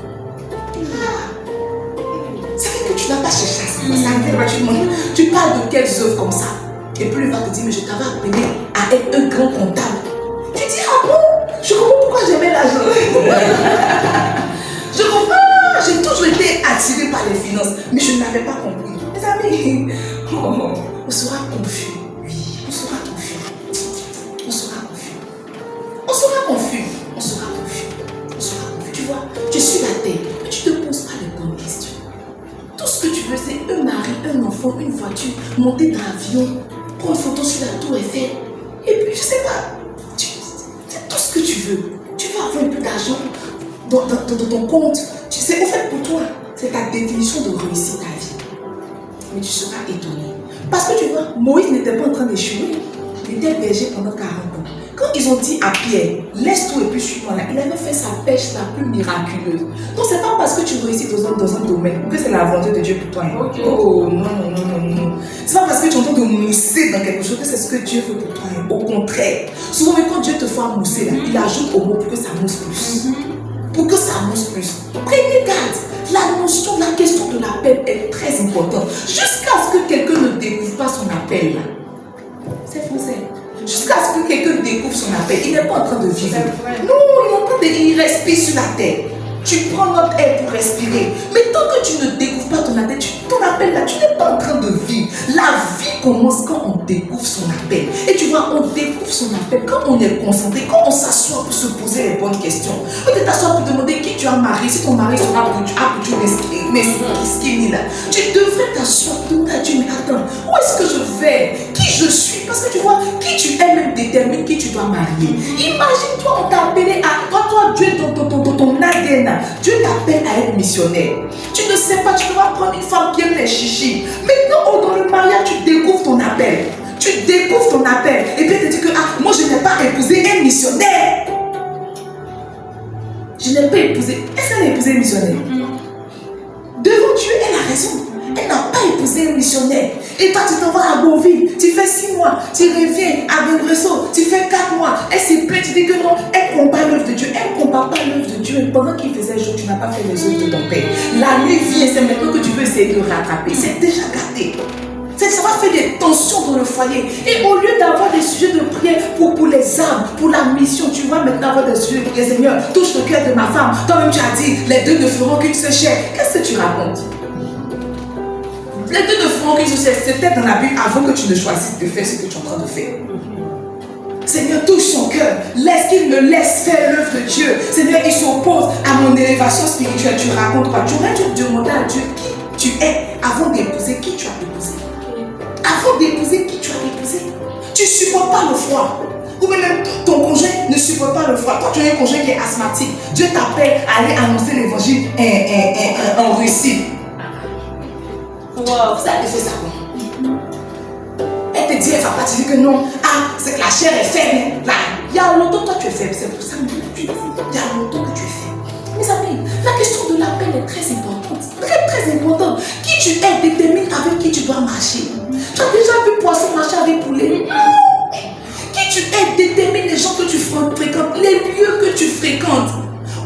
Ça fait que tu n'as pas cherché ça. Tu parles de quelles œuvres comme ça? Et puis, il va te dire, mais je t'avais appelé à être un grand comptable. Tu dis, ah bon? Je comprends pourquoi j'aimais l'argent. Je comprends. J'ai toujours été attirée par les finances, mais je n'avais pas compris. Mes amis, on sera confus. Oui, on sera confus. voiture, monter dans l'avion, prendre une photo sur la tour Eiffel. Et puis, je sais pas, c'est tout ce que tu veux. Tu veux avoir un peu d'argent dans ton compte. Tu sais, au fait, pour toi, c'est ta définition de réussir ta vie. Mais tu seras étonné. Parce que tu vois, Moïse n'était pas en train d'échouer. Il était berger pendant 40 ans. Quand ils ont dit à Pierre, laisse tout et puis suis-moi là, il avait fait sa pêche la plus miraculeuse. Donc c'est pas parce que tu réussis dans un domaine que c'est la volonté de Dieu pour toi. Hein. Okay. Oh non. C'est pas parce que tu es en train de mousser dans quelque chose que c'est ce que Dieu veut pour toi. Hein. Au contraire. Souvent même quand Dieu te fait mousser là, il ajoute au mot pour que ça mousse plus. Pour que ça mousse plus. Prenez garde. La notion, la question de l'appel est très importante. Jusqu'à ce que quelqu'un ne découvre pas son appel là. C'est français. Jusqu'à ce que quelqu'un découvre son appel, il n'est pas en train de vivre. Non, il respire sur la terre. Tu prends notre air pour respirer. Mais tant que tu ne découvres pas ton appel, ton appel là, tu n'es pas en train de vivre. La vie commence quand on découvre son appel. Et tu vois, on découvre son appel quand on est concentré, quand on s'assoit pour se poser les bonnes questions. Peut-être t'assois pour demander qui tu as marié, si ton mari sera pour mais skinny là. Tu devrais t'asseoir pour demander à Dieu, mais attends, où est-ce que je vais? Qui je suis? Parce que tu vois, qui tu es même détermine qui tu dois marier. Imagine-toi, on t'a appelé à toi, Dieu, ton ADN. Dieu t'appelle à être missionnaire. Tu ne sais pas, tu dois prendre une femme qui aime les chichis. Maintenant, dans le mariage, tu découvres ton appel. Tu découvres ton appel. Et puis, tu te dis que moi, je n'ai pas épousé un missionnaire. Je n'ai pas épousé. Est-ce qu'elle a épousé un missionnaire? Devant Dieu, elle a raison. Elle n'a pas épousé un missionnaire. Et toi, tu t'en vas à Beauville, tu fais 6 mois, tu reviens à Bengresso, tu fais 4 mois. Elle s'est plainte, tu dis que non, elle compare l'œuvre de Dieu. Elle ne compare pas l'œuvre de Dieu. Pendant qu'il faisait jour, tu n'as pas fait les œuvres de ton père. La nuit vient, c'est maintenant que tu veux essayer de rattraper. C'est déjà gâté. Ça va faire des tensions dans le foyer. Et au lieu d'avoir des sujets de prière pour les âmes, pour la mission, tu vas maintenant avoir des sujets de prière. Seigneur, touche le cœur de ma femme. Toi-même, tu as dit, les deux ne feront qu'une seule chair. Qu'est-ce que tu racontes? Les deux ne feront qu'une seule chair. C'était dans la Bible avant que tu ne choisisses de faire ce que tu es en train de faire. Seigneur, touche son cœur. Laisse qu'il me laisse faire l'œuvre de Dieu. Seigneur, il s'oppose à mon élévation spirituelle. Tu racontes quoi? Tu aurais dû demander à Dieu qui tu es avant d'épouser qui tu as épousé. Avant d'épouser qui tu as épousé. Tu ne supportes pas le froid. Ou même ton conjoint ne supporte pas le froid. Toi, tu as un conjoint qui est asthmatique. Dieu t'appelle à aller annoncer l'évangile en Russie. Wow, ça te fait ça comment? Elle te dit, elle va pas te dire que non. C'est que la chair est faible. Là, il y a longtemps que toi tu es faible. C'est pour ça que tu dis. Il y a longtemps que tu es faible. Mes amis, la question de l'appel est très importante. Très importante. Qui tu es détermine avec qui tu dois marcher. Tu as déjà vu poisson marcher avec poulet? Qui tu es détermine les gens que tu fréquentes, les lieux que tu fréquentes.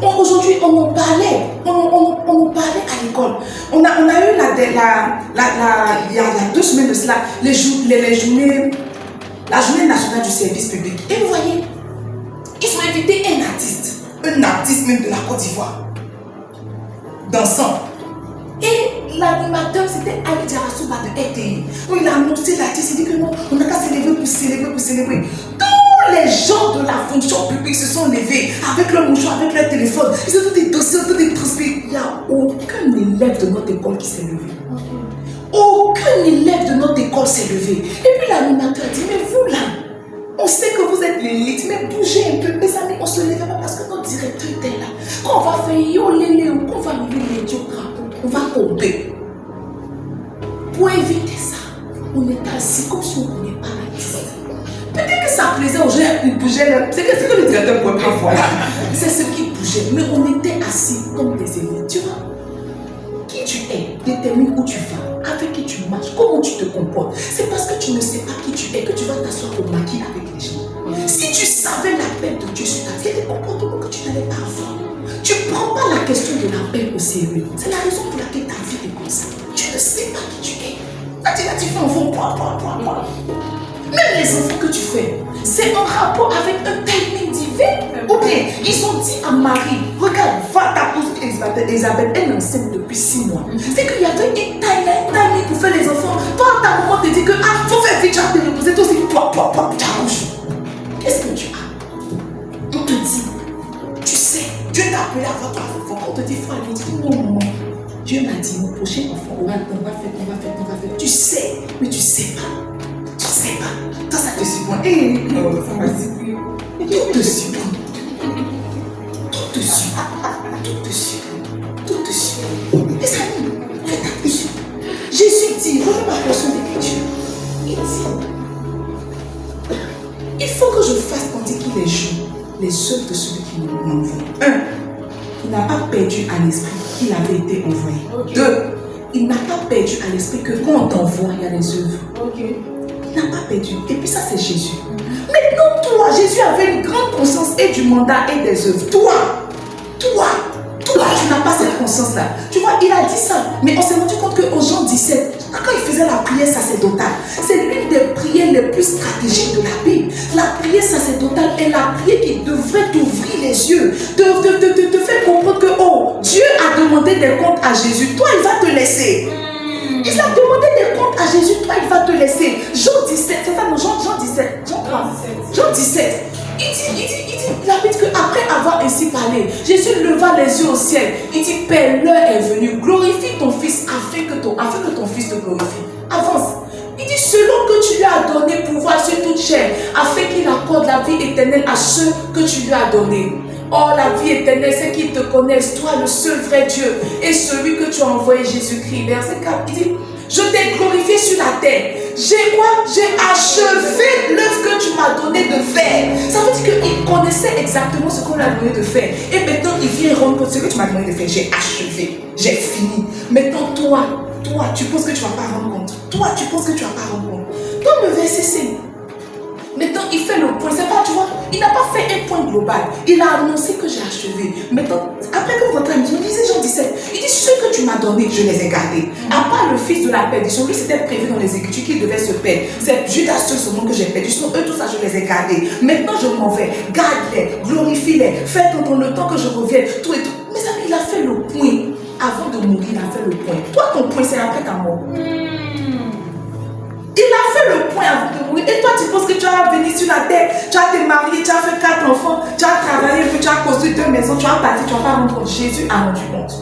Aujourd'hui, on en parlait. On en parlait à l'école. On a eu il y a 2 semaines de cela, la journée nationale du service public. Et vous voyez, ils ont invité un artiste même de la Côte d'Ivoire, dansant. Et l'animateur, c'était Ali Diarasouba de RTI. Où il a annoncé l'artiste, il dit que non, on n'a qu'à s'élever pour célébrer. Tous les gens de la fonction publique se sont levés avec leur mouchoir, avec leur téléphone. Ils ont tous des dossiers, tous des transpirés. Il n'y a aucun élève de notre école qui s'est levé. Aucun élève de notre école s'est levé. Et puis l'animateur dit, mais vous là, on sait que vous êtes l'élite, mais bougez un peu. Mes amis, on se lève pas parce que notre directeur était là. Quand on va faire yo lélé ou qu'on va lever les dieux drapeaux, on va pomper. Pour éviter ça, on est assis comme si on n'est pas l'artiste. Peut-être que ça plaisait aux gens, ils bougeaient. C'est que le directeur ne pouvait pas voir. C'est ce qui bougeait. Mais on était assis comme des élites. Tu vois, qui tu es détermine où tu vas, avec qui tu marches, comment tu te comportes. C'est parce que tu ne sais pas qui tu es que tu vas t'asseoir au maquis avec les gens. Si tu savais l'appel de Dieu sur ta vie, il y a des comportements que tu n'allais pas avoir. Tu ne prends pas la question de l'appel au sérieux. C'est la raison pour laquelle ta vie est comme ça. Tu ne sais pas qui tu es. Quand tu fais enfant, quoi. Même les enfants que tu fais, c'est en rapport avec un timing divin. Ou bien, ils ont dit à Marie, regarde, va t'apposer Elisabeth, elle est enceinte depuis 6 mois. C'est qu'il y avait un timing pour faire les enfants. Toi, ta maman te dit que, faut faire vite, tu as te reposer, toi aussi, tu accouches. Qu'est-ce que tu as? On te dit, tu sais, Dieu t'a appelé à avoir ton enfant. On te dit, faut aller, non, maman. Dieu m'a dit, mon prochain enfant, on va faire. Tu sais sais, mais tu sais pas. Tu sais pas. Toi, ça te surprend. Non, ça va surprendre. Tout te surprend. Tout te surprend. Tout te surprend. Tout te surprend. Les amis, faites attention. Jésus dit, regarde ma portion d'écriture. Il dit, il faut que je fasse tandis qu'il est jour les œuvres de celui qui m'envoie. 1. Il n'a pas perdu à l'esprit qu'il avait été envoyé. 2. Il n'a pas perdu à l'esprit que quand on t'envoie, il y a les œuvres. Il n'a pas perdu. Et puis ça, c'est Jésus. Maintenant, toi, Jésus avait une grande conscience et du mandat et des œuvres. Toi, tu n'as pas cette conscience-là. Tu vois, il a dit ça. Mais on s'est rendu compte qu'en Jean 17, quand il faisait la prière sacerdotale, c'est l'une des prières les plus stratégiques de la Bible. La prière sacerdotale est la prière qui devrait t'ouvrir les yeux, te faire comprendre que, oh, Dieu a demandé des comptes à Jésus. Toi, il va te laisser. Il a demandé des comptes à Jésus. Toi, il va te laisser. Jean 17, c'est ça, non, Jean 17. Jean 17. Il dit, la Bible qu'après avoir ainsi parlé, Jésus leva les yeux au ciel. Il dit, Père, l'heure est venue. Glorifie ton Fils afin que ton Fils te glorifie. Avance. Il dit, selon que tu lui as donné pouvoir sur toute chair, afin qu'il accorde la vie éternelle à ceux que tu lui as donnés. Or, la vie éternelle, c'est qu'ils te connaissent, toi, le seul vrai Dieu, et celui que tu as envoyé, Jésus-Christ. Verset 4, il dit, je t'ai glorifié sur la terre. J'ai quoi? J'ai achevé l'œuvre que tu m'as donné de faire. Ça veut dire qu'il connaissait exactement ce qu'on lui a donné de faire. Et maintenant, il vient rendre compte de ce que tu m'as donné de faire. J'ai achevé, j'ai fini. Maintenant, toi, tu penses que tu ne vas pas rendre compte. Toi, tu penses que tu ne vas pas rendre compte. Dans le verset 5, maintenant, il fait le point. C'est pas, tu vois, il n'a pas fait un point global. Il a annoncé que j'ai achevé. Maintenant, après que vous rentrez à la maison, il disait Jean 17, il dit, ceux que tu m'as donnés, je les ai gardés. À part le fils de la perdition, lui, c'était prévu dans les Écritures qu'il devait se perdre. C'est Judas seul seulement que j'ai perdu. Sinon, eux, tout ça, je les ai gardés. Maintenant, je m'en vais. Garde-les, glorifie-les, fais pendant le temps que je revienne. Tout et tout. Mes amis, il a fait le point. Avant de mourir, il a fait le point. Toi, ton point, c'est après ta mort. Il a fait le point avant de mourir. Et toi, tu penses que tu as venu sur la terre, tu as été marié, tu as fait 4 enfants, tu as travaillé, puis tu as construit 2 maisons, tu as bâti, tu ne vas pas rendre compte. Jésus a rendu compte.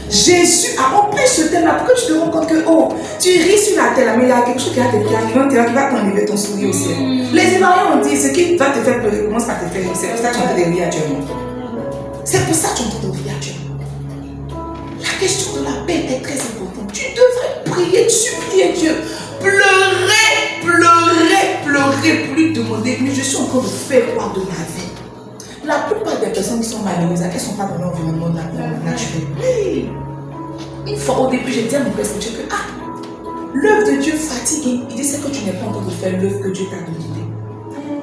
Jésus a empêché ce thème-là. Pourquoi tu te rends compte que, oh, tu ris sur la terre, mais il y a quelque chose qui va t'enlever ton sourire au ciel. Les Ivoiriens ont dit, ce qui va te faire pleurer commence par te faire rire. C'est pour ça que tu entends de rire actuellement. C'est pour ça que tu entends de rire actuellement. La question de la paix est très importante. Tu devrais prier, supplier Dieu. Pleurer pour lui demander, mais je suis en train de faire quoi de ma vie? La plupart des personnes qui sont malheureuses, elles ne sont pas dans l'environnement naturel. Oui. Une fois au début, j'ai dit à mon père spirituel que l'œuvre de Dieu fatigue. Il dit, c'est que tu n'es pas en train de faire l'œuvre que Dieu t'a demandé.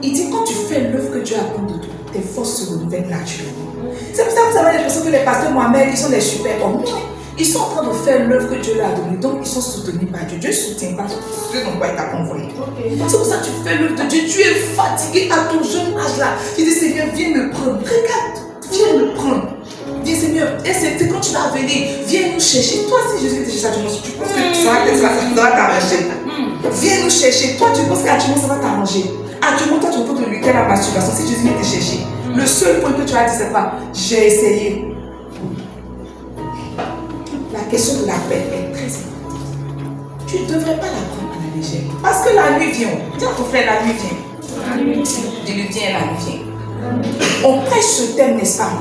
Il dit, quand tu fais l'œuvre que Dieu attend de toi, tes forces se renouvellent naturellement. C'est pour ça que vous avez l'impression que les pasteurs Mohamed, ils sont des super hommes. Non. Ils sont en train de faire l'œuvre que Dieu leur a donnée, donc ils sont soutenus par Dieu. Dieu ne soutient pas ceux dont quoi il t'a envoyé. C'est pour ça que tu fais l'œuvre de Dieu. Tu es fatigué à ton jeune âge là. Tu dis Seigneur, viens me prendre. Regarde, viens me prendre. Dis Seigneur, et c'est quand tu vas venir, viens nous chercher. Toi, si Jésus te cherche à dimanche, tu penses que ça va t'arranger. Viens nous chercher. Toi, tu penses qu'à dimanche, ça va t'arranger. À dimanche, toi, tu es en train de lutter la masturbation. Si Jésus vient te chercher, le seul point que tu as dit, c'est pas j'ai essayé. La question de la paix est très importante. Tu ne devrais pas la prendre à la légère. Parce que la nuit vient. Dis à ton frère, la nuit vient. Dis-lui, viens, la nuit vient. On prêche ce thème, n'est-ce pas?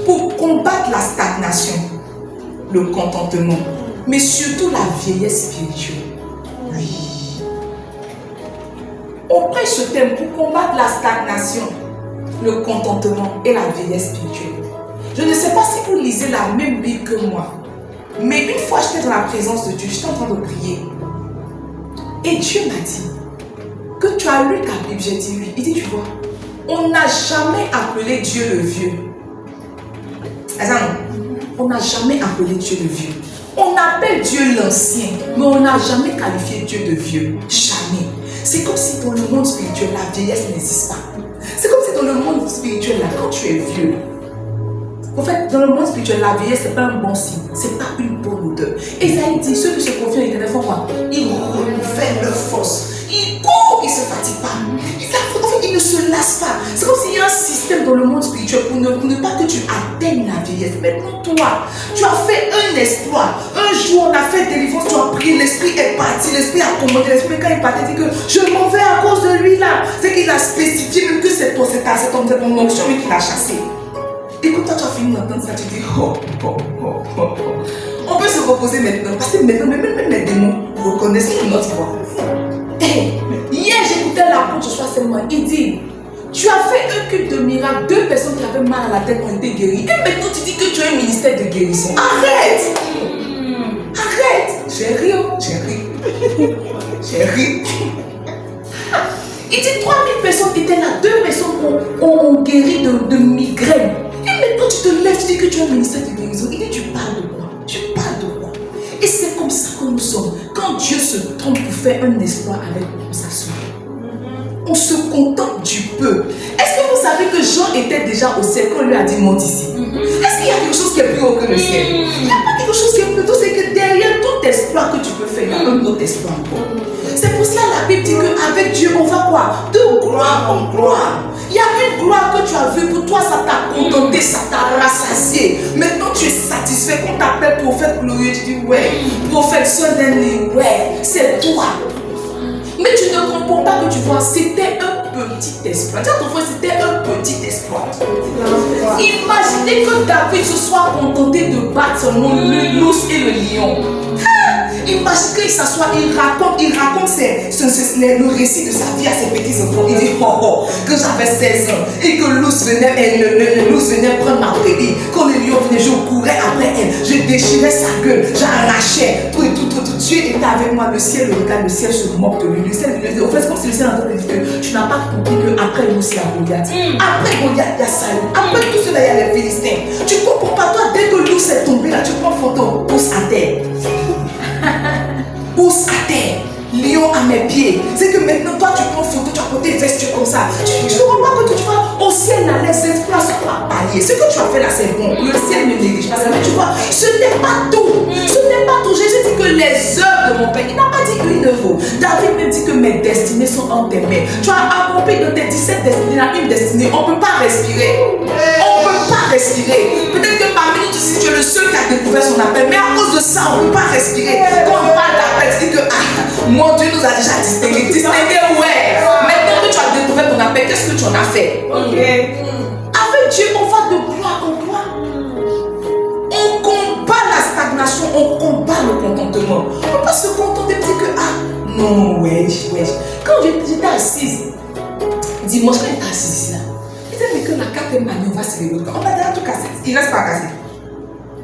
Pour combattre la stagnation, le contentement, mais surtout la vieillesse spirituelle. Oui. On prêche ce thème pour combattre la stagnation, le contentement et la vieillesse spirituelle. Je ne sais pas si vous lisez la même Bible que moi, mais une fois j'étais dans la présence de Dieu, j'étais en train de prier. Et Dieu m'a dit que tu as lu ta Bible. J'ai dit oui. Il dit, tu vois, on n'a jamais appelé Dieu le vieux. On n'a jamais appelé Dieu le vieux. On appelle Dieu l'ancien, mais on n'a jamais qualifié Dieu de vieux. Jamais. C'est comme si dans le monde spirituel, la vieillesse n'existe pas. C'est comme si dans le monde spirituel, là, quand tu es vieux, en fait, dans le monde spirituel, la vieillesse, ce n'est pas un bon signe, ce n'est pas une bonne odeur. Esaïe dit, ceux qui se confient à l'Éternel font quoi? Ils renouvellent leur force. Ils courent, ils ne se fatiguent pas. En fait, ils ne se lassent pas. C'est comme s'il y a un système dans le monde spirituel pour ne pas que tu atteignes la vieillesse. Maintenant, toi, tu as fait un exploit. Un jour, on a fait délivrance, tu as prié, l'esprit est parti, l'esprit a commandé, l'esprit quand il partait, dit que je m'en vais à cause de lui là. C'est qu'il a spécifié même que c'est ton onction qui l'a chassé. Et quand toi, tu as fini d'entendre ça, tu dis, on peut se reposer maintenant, parce que maintenant, même les démons reconnaissent notre voix. Hier, j'écoutais l'apôtre Joshua Selman, il dit, tu as fait un culte de miracle, 2 personnes qui avaient mal à la tête ont été guéries. Et maintenant, tu dis que tu as un ministère de guérison. Arrête! Arrête! J'ai ri. Il dit 3000 personnes étaient là, 2 personnes ont guéri de migraine. Et maintenant, tu te lèves, tu dis que tu as un ministère de guérison. Il dit, tu parles de quoi? Tu parles de quoi? Et c'est comme ça que nous sommes. Quand Dieu se trompe pour faire un exploit avec nous, ça se on se contente du peu. Est-ce que vous savez que Jean était déjà au ciel quand on lui a dit monte ici? Est-ce qu'il y a quelque chose qui est plus haut que le ciel? Il n'y a pas quelque chose qui est plus haut, c'est que derrière tout exploit que tu peux faire, il y a un autre exploit encore. C'est pour cela la Bible dit qu'avec Dieu, on va quoi? De gloire en gloire. Il y a une gloire que tu as vue, pour toi ça t'a contenté, ça t'a rassasié. Maintenant tu es satisfait. Quand on t'appelle prophète glorieux, tu dis ouais, prophète Sonenli, ouais, c'est toi. Mais tu ne comprends pas que tu vois, c'était un petit exploit. Tu vois, c'était un petit exploit. Imaginez que David se soit contenté de battre seulement l'ours et le lion. Imagine qu'il s'assoit, il raconte le récit de sa vie à ses petits-enfants. Il dit, que j'avais 16 ans et que l'ours venait prendre ma brebis. Quand le lion venait, je courais après elle. Je déchirais sa gueule, j'arrachais. Tout. Dieu était avec moi, le ciel le regarde, le ciel se moque de lui. Le ciel, en fait, c'est comme si le ciel entendait dire que tu n'as pas compris qu'après l'ours, il y a Goliath. Après Goliath, il y a Saül. Après tout cela, il y a les Philistins. Tu ne comprends pas, toi, dès que l'ours est tombé là, tu prends photo, pousse à terre. Pousse à terre, lion à mes pieds. C'est que maintenant, toi, tu prends photo, tu as porté veste comme ça. Tu ne comprends pas que tu vois, au ciel, là, les exploits sont pas paliers. Ce que tu as fait là, c'est bon. Le ciel ne néglige pas ça. Mais tu vois, ce n'est pas tout. Ce n'est pas tout. Jésus dit que les œuvres de mon Père, il n'a pas dit une œuvre. David me dit que mes destinées sont en tes mains. Tu as accompli de tes 17 destinées, là, une destinée. On ne peut pas respirer. On ne peut pas respirer. Peut-être que parmi nous, tu es le seul qui a découvert son appel. Mais à cause de ça, on ne peut pas respirer. Quand on parle d'appel, tu dis que mon Dieu nous a déjà distingué. Distingué, ouais. Maintenant que tu as découvert ton appel, qu'est-ce que tu en as fait? Avec Dieu, on va de gloire en gloire. On combat la stagnation, on combat le contentement. On ne peut pas se contenter de dire que non, wesh. Quand j'étais assise, dimanche, quand j'étais assise ici là, il disait mais que la carte Manu, on va célébrer. On a déjà tout cassé, il ne reste pas cassé.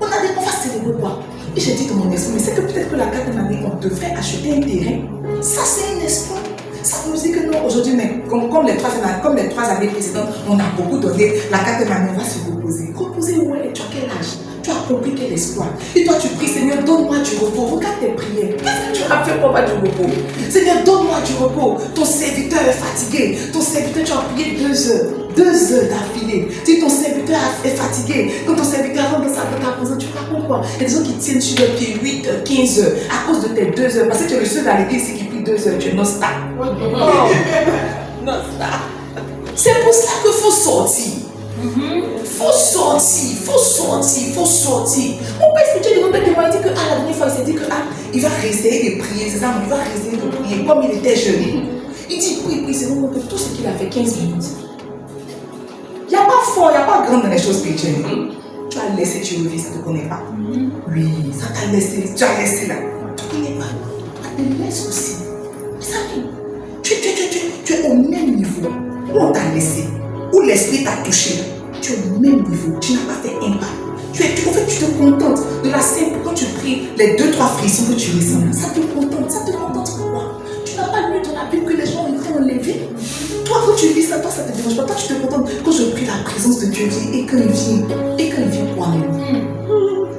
On a dit on va célébrer quoi? Et j'ai dit dans mon esprit, mais c'est que peut-être que la carte Manu, on devrait acheter un terrain. Ça c'est un espoir. Ça nous dit que non, aujourd'hui, mais comme les 3 années précédentes, on a beaucoup donné, la carte Manu, on va se reposer. Reposer, ouais, tu as quel âge? Tu as compris quel espoir. Et toi, tu pries, Seigneur, donne-moi du repos. Regarde tes prières. Qu'est-ce que tu as fait pour avoir du repos? Seigneur, donne-moi du repos. Ton serviteur est fatigué. Ton serviteur, tu as prié 2 heures. 2 heures d'affilée. Si ton serviteur est fatigué, quand ton serviteur rentre dans ta présence, tu racontes quoi? Il y a des gens qui tiennent sur le pied 8 heures, 15 heures à cause de tes 2 heures. Parce que tu es le seul à l'église qui prie 2 heures. Tu es non-star. C'est pour ça qu'il faut sortir. Faut sortir. Mon père spirituel demande témoin, il dit que la dernière fois, il s'est dit que il va rester de prier, c'est ça, il va rester de prier comme il était jeune. Il dit prie, c'est bon, tout ce qu'il a fait 15 minutes. Il n'y a pas fort, il n'y a pas grand dans les choses spirituelles. Tu as laissé, tu revis, ça ne te connaît pas. Oui, ça t'a laissé, tu as laissé là. Tu ne connais pas. Tu te laisses aussi. Ça arrive. Tu es au même niveau où on t'a laissé, où l'esprit t'a touché. Tu es au même niveau, tu n'as pas fait un pas. En fait, tu te contentes de la simple, quand tu pries, les 2-3 frissons que tu ressens, ça te contente pourquoi? Tu n'as pas lu dans la Bible que les gens étaient enlevés. Toi, quand tu lis ça, toi, ça te dérange pas. Toi, tu te contentes quand je prie la présence de Dieu vient et quand il vient pour moi-même.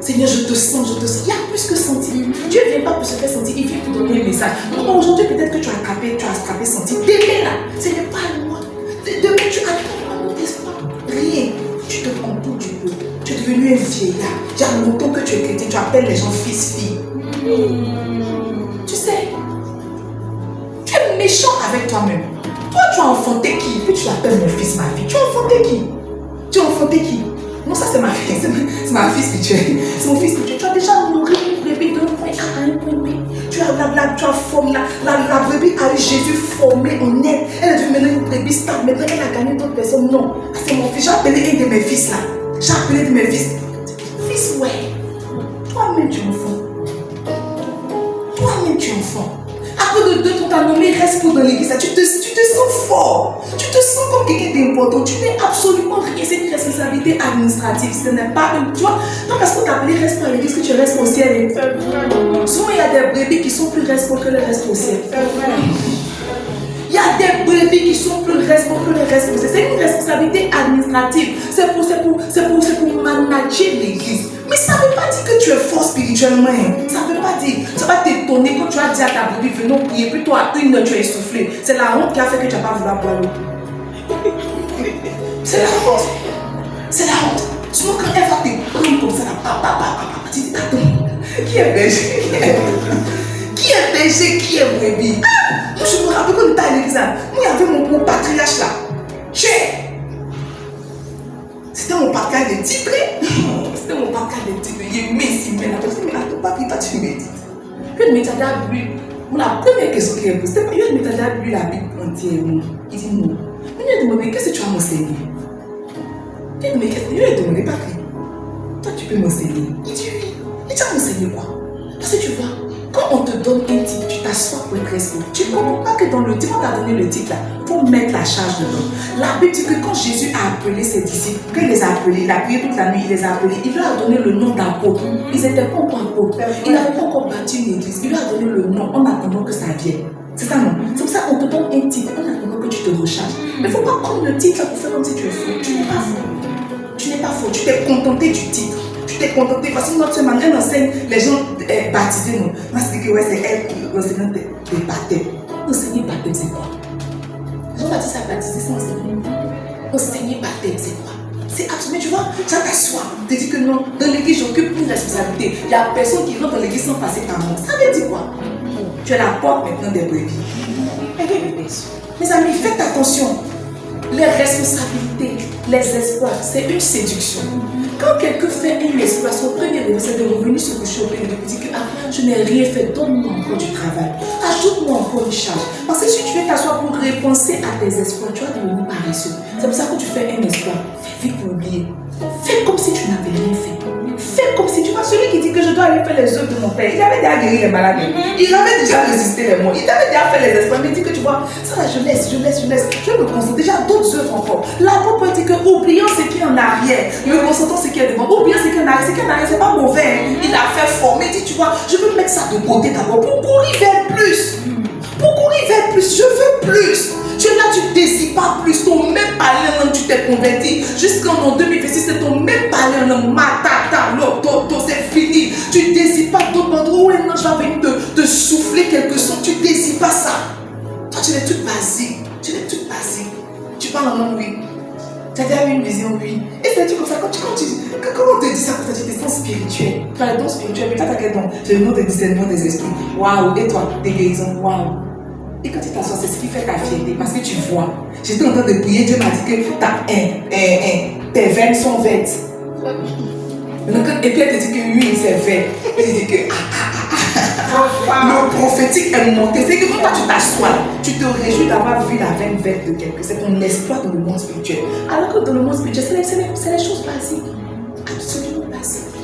Seigneur, je te sens. Il y a plus que sentir. Dieu ne vient pas pour se faire sentir, il vient pour donner un message. Donc, aujourd'hui, peut-être que tu as attrapé sentir. Demain, là, ce n'est pas moi. Demain, tu attrapes un autre espoir. Rien. Tu te contentes du peu. Tu es devenu un vieillard. Il y a longtemps que tu es chrétien, tu appelles les gens fils-filles. Tu sais, tu es méchant avec toi-même. Toi, tu as enfanté qui? Puis tu l'appelles mon fils, ma fille. Tu as enfanté qui? Tu as enfanté qui? Non, ça c'est ma fille, c'est ma fille spirituelle. C'est mon fils spirituel. Tu as déjà nourri une bébé de 1 point A à 1 point B. Tu as formé la brebis a eu Jésus formé en elle. Elle est devenue une brebis stable. Maintenant, elle a gagné d'autres personnes. Non, c'est mon fils. J'ai appelé un de mes fils là. J'ai appelé un de mes fils. Fils, ouais. Toi-même, tu es enfant. Toi-même, tu es enfant. À cause de Dieu, on t'a nommé, reste pour dans l'église. Tu te sens fort. Tu te sens comme quelqu'un d'important. Tu n'es absolument rien. C'est une responsabilité administrative. Ce n'est pas une. Tu vois, non, parce qu'on t'a appelé reste pour l'église que tu restes au ciel. Souvent, il y a des brebis qui sont plus responsables que le reste au ciel. Il y a des brebis qui sont plus responsables que le reste au ciel. C'est une responsabilité administrative. C'est pour manager l'église. Mais ça ne veut pas dire que tu es fort spirituellement. Ça ne veut pas dire. Ça va t'étonner quand tu as dit à ta brebis, venons prier, puis toi, à 1 heure, tu es essoufflé. C'est la honte qui a fait que tu n'as pas voulu boire l'eau. C'est la honte. C'est la honte. Sinon, quand elle va te prendre comme ça, tu dis, attends, qui est berger? Qui est berger? Qui est brebis? Moi, je me rappelle quand on était à l'église, moi, il y avait mon patriarche là. C'était mon patriarche de titré. C'était mon patriarche de titré. Il est messi, mais la personne, mais attends, papi, toi, tu médites. Puis, il m'a bu. La première question qu'il a posée, c'était pas, il m'a déjà bu la Bible entièrement. Il dit non. Il m'a demandé, qu'est-ce que tu as m'enseigné? Il m'a dit, il m'a demandé, papi, toi, tu peux m'enseigner? Il dit oui. Et tu as m'enseigné quoi? Parce que tu vois, quand on te donne un titre, tu t'assois pour être responsable. Tu ne comprends pas que dans le titre, on t'a donné le titre là, il faut mettre la charge dedans. La Bible dit que quand Jésus a appelé ses disciples, quand il les a appelés, il a prié toute la nuit, il les a appelés, il leur a donné le nom d'apôtre. Ils n'étaient pas encore apôtres. Ils n'avaient pas encore bâti une église. Il leur a donné le nom en attendant que ça vienne. C'est ça, non? C'est pour ça qu'on te donne un titre en attendant que tu te recharges. Mais il ne faut pas prendre le titre là pour faire comme si tu es faux. Tu n'es pas faux. Tu n'es pas faux. Tu t'es contenté du titre. Tu t'es contenté parce que notre semaine, elle enseigne les gens baptisés. Non, moi, c'est que ouais, c'est elle qui enseigne des baptêmes. Enseigner baptême, c'est quoi? Jean-Baptiste a baptisé sans enseigner. Enseigner baptême, c'est quoi? C'est absolument, tu vois, tu t'assois, tu te dis que non, dans l'église, j'occupe une responsabilité. Il n'y a personne qui rentre dans l'église sans passer par moi. Ça veut dire quoi? Tu es la porte maintenant des brebis. Mes amis, faites attention. Les responsabilités, les espoirs, c'est une séduction. Quand quelqu'un fait un espoir, son premier rêve, c'est de revenir sur le chemin et de dire que je n'ai rien fait, donne-moi encore du travail, ajoute-moi encore une charge. Parce que si tu veux t'asseoir pour repenser à tes espoirs, tu vas devenir paresseux. C'est pour ça que tu fais un espoir, fais vite pour oublier. Fais comme si tu n'avais rien fait. Fais comme si tu vois celui qui dit que je dois aller faire les œuvres de mon père. Il avait déjà guéri les malades. Il avait déjà résisté les morts. Il avait déjà fait les espoirs. Mais il dit que tu vois, ça là, je laisse. Je vais me concentrer. Déjà d'autres œuvres encore. L'apôtre dit que oublions ce qui est en arrière. Me concentrons ce qui est devant. Oublions ce qui est en arrière. Ce qui est en arrière, c'est pas mauvais. Il a fait former. Il dit, tu vois, je veux mettre ça de côté d'abord pour courir vers plus. Pour courir vers plus. Je veux plus. Tu es là, tu ne désires pas plus. Ton même parler en langue, tu t'es converti. Jusqu'en 2026, c'est ton même parler en langue. Matata, l'auto, c'est fini. Tu ne désires pas d'autres endroits où un ange va venir te souffler quelque chose. Tu ne désires pas ça. Toi, tu es toute basique. Tu parles en langue, oui. Tu as déjà eu une vision, oui. Et c'est un truc comme ça. Quand on te dit ça, tu as des sens spirituels. Tu as les dons spirituels, mais tu as quel don? J'ai le nom de discernement des esprits. Waouh. Et toi, des guérisons. Waouh. Et quand tu t'assois, c'est ce qui fait ta fierté, parce que tu vois. J'étais en train de prier, Dieu m'a dit que tes veines sont vertes. Et puis elle te dit que oui, c'est vert. Elle te dit que le prophétique est monté. C'est que quand toi tu t'assois, tu te réjouis d'avoir vu la veine verte de quelqu'un. C'est ton espoir dans le monde spirituel. Alors que dans le monde spirituel, c'est les choses basiques. Absolument basiques.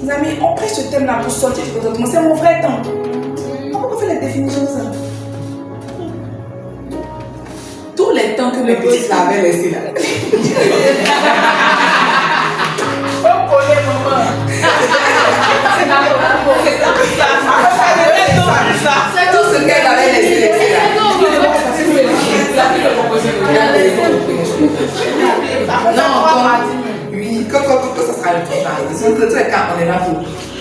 Mes amis, on prend ce thème-là pour sortir du contentement. C'est mon vrai temps. Comment on fait les définitions de ça? Tous les temps que mes petites l'avaient laissé là. C'est tout ce qu'elle avait laissé là. Non, oui, quand ça sera le temps. Dans tous les cas, on est là